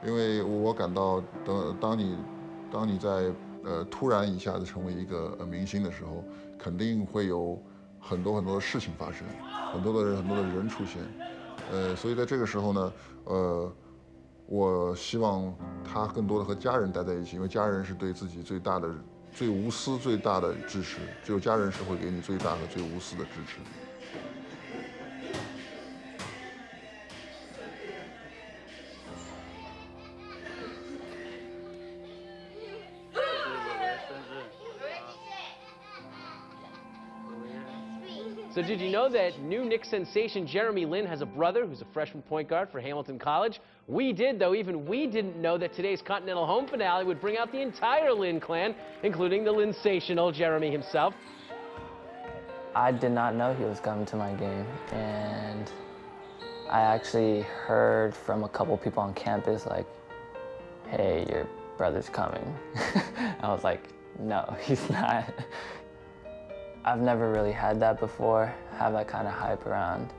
因为我感到，当你在突然一下子成为一个明星的时候，肯定会有很多的事情发生，很多的人出现，所以在这个时候呢，我希望他更多的和家人待在一起，因为家人是对自己最大的、最无私、最大的支持，只有家人是会给你最大的、最无私的支持。 生日 So did you know that new Knicks sensation Jeremy Lin has a brother who's a freshman point guard for Hamilton College? We did, though. Even we didn't know that today's Continental home finale would bring out the entire Lin clan, including the Linsational Jeremy himself. I did not know he was coming to my game, and I actually heard from a couple people on campus, like, hey, your brother's coming. I was like, no, he's not. I've never really had that before, have that kind of hype around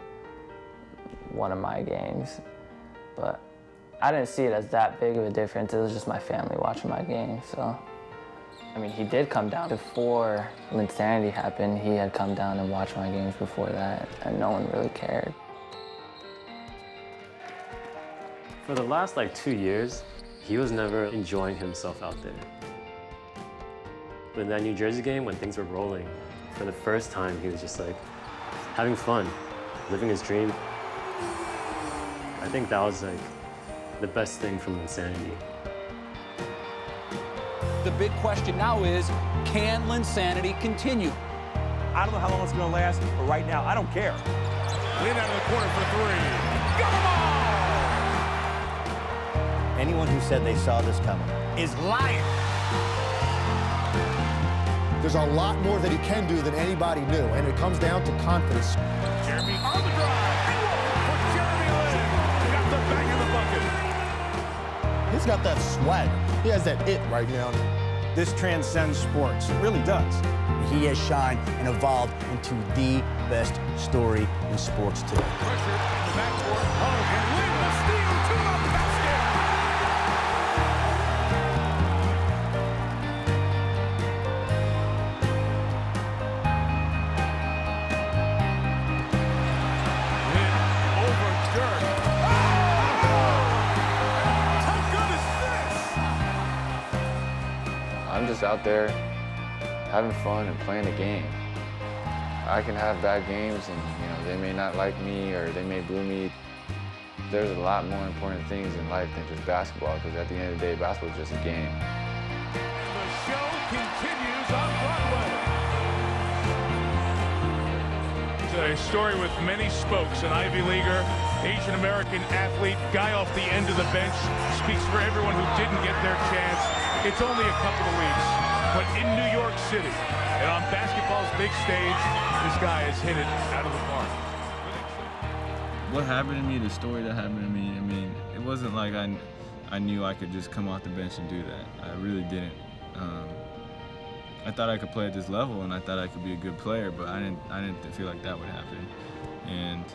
one of my games. But I didn't see it as that big of a difference. It was just my family watching my game, so. I mean, he did come down before Linsanity happened. He had come down and watched my games before that, and no one really cared. For the last, 2 years, he was never enjoying himself out there. But in that New Jersey game, when things were rolling, for the first time, he was just having fun, living his dream. I think that was the best thing from Linsanity. The big question now is, can Linsanity continue? I don't know how long it's going to last, but right now, I don't care. Lin out of the corner for three. Got them all! Anyone who said they saw this coming Is lying. There's a lot more that he can do than anybody knew, and it comes down to confidence. Jeremy on the drive. For Jeremy Lin. Got the bang in the bucket. He's got that swag. He has that it right now. This transcends sports. It really does. He has shined and evolved into the best story in sports today. Pressure in the backcourt. Oh, and Lin will steal to the basket. Lin over Dirk. How good is this? I'm just out there having fun and playing the game. I can have bad games and they may not like me or they may boo me. There's a lot more important things in life than just basketball, because at the end of the day, basketball is just a game. The show continues on Broadway. It's a story with many spokes. An Ivy Leaguer, Asian-American athlete, guy off the end of the bench, speaks for everyone who didn't get their chance. It's only a couple of weeks, but in New York City, and on basketball's big stage, this guy has hit it out of the park. What happened to me, the story that happened to me, I mean, it wasn't like I knew I could just come off the bench and do that. I really didn't. I thought I could play at this level and I thought I could be a good player, but I didn't feel like that would happen. And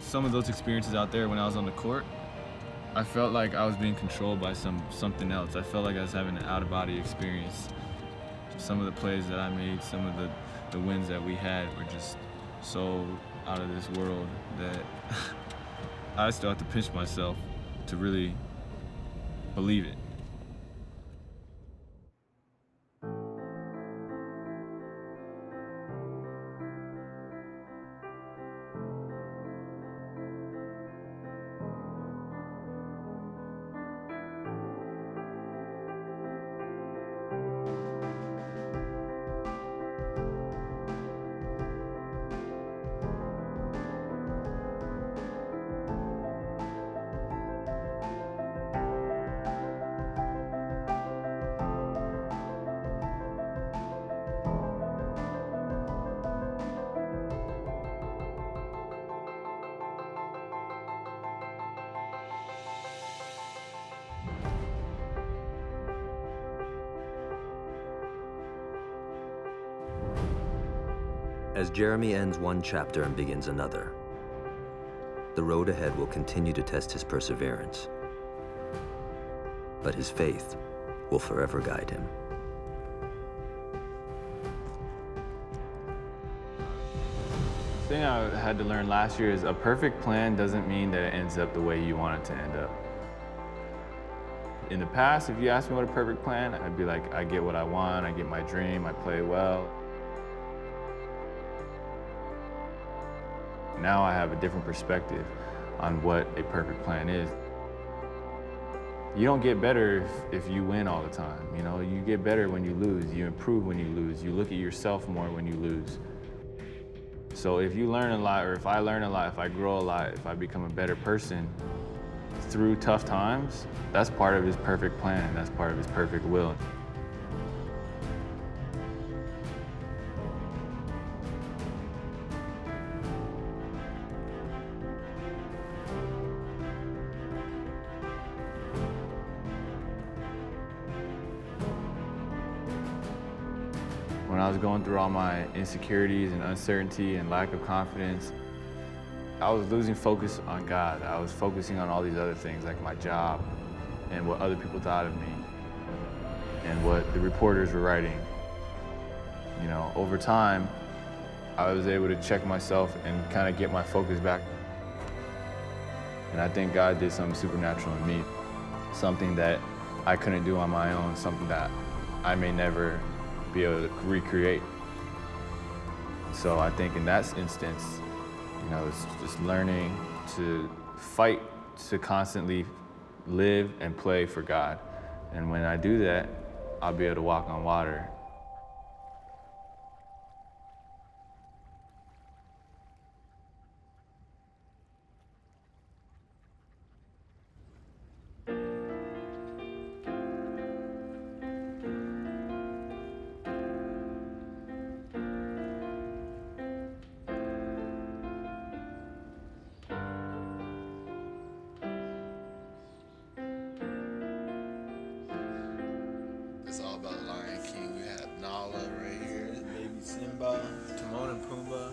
some of those experiences out there when I was on the court, I felt like I was being controlled by something else. I felt like I was having an out-of-body experience. Some of the plays that I made, some of the wins that we had were just so out of this world that I still have to pinch myself to really believe it. As Jeremy ends one chapter and begins another, the road ahead will continue to test his perseverance, but his faith will forever guide him. The thing I had to learn last year is a perfect plan doesn't mean that it ends up the way you want it to end up. In the past, if you asked me what a perfect plan, I'd be like, I get what I want, I get my dream, I play well. Now I have a different perspective on what a perfect plan is. You don't get better if you win all the time, You get better when you lose, you improve when you lose, you look at yourself more when you lose. So if you learn a lot, or if I learn a lot, if I grow a lot, if I become a better person through tough times, that's part of his perfect plan, and that's part of his perfect will. When I was going through all my insecurities and uncertainty and lack of confidence, I was losing focus on God. I was focusing on all these other things, like my job and what other people thought of me and what the reporters were writing. You know, over time, I was able to check myself and kind of get my focus back. And I think God did something supernatural in me, something that I couldn't do on my own, something that I may never be able to recreate. So I think in that instance, you know, it's just learning to fight to constantly live and play for God. And when I do that, I'll be able to walk on water. It's all about Lion King. We have Nala right here, baby Simba, Timon and Pumbaa.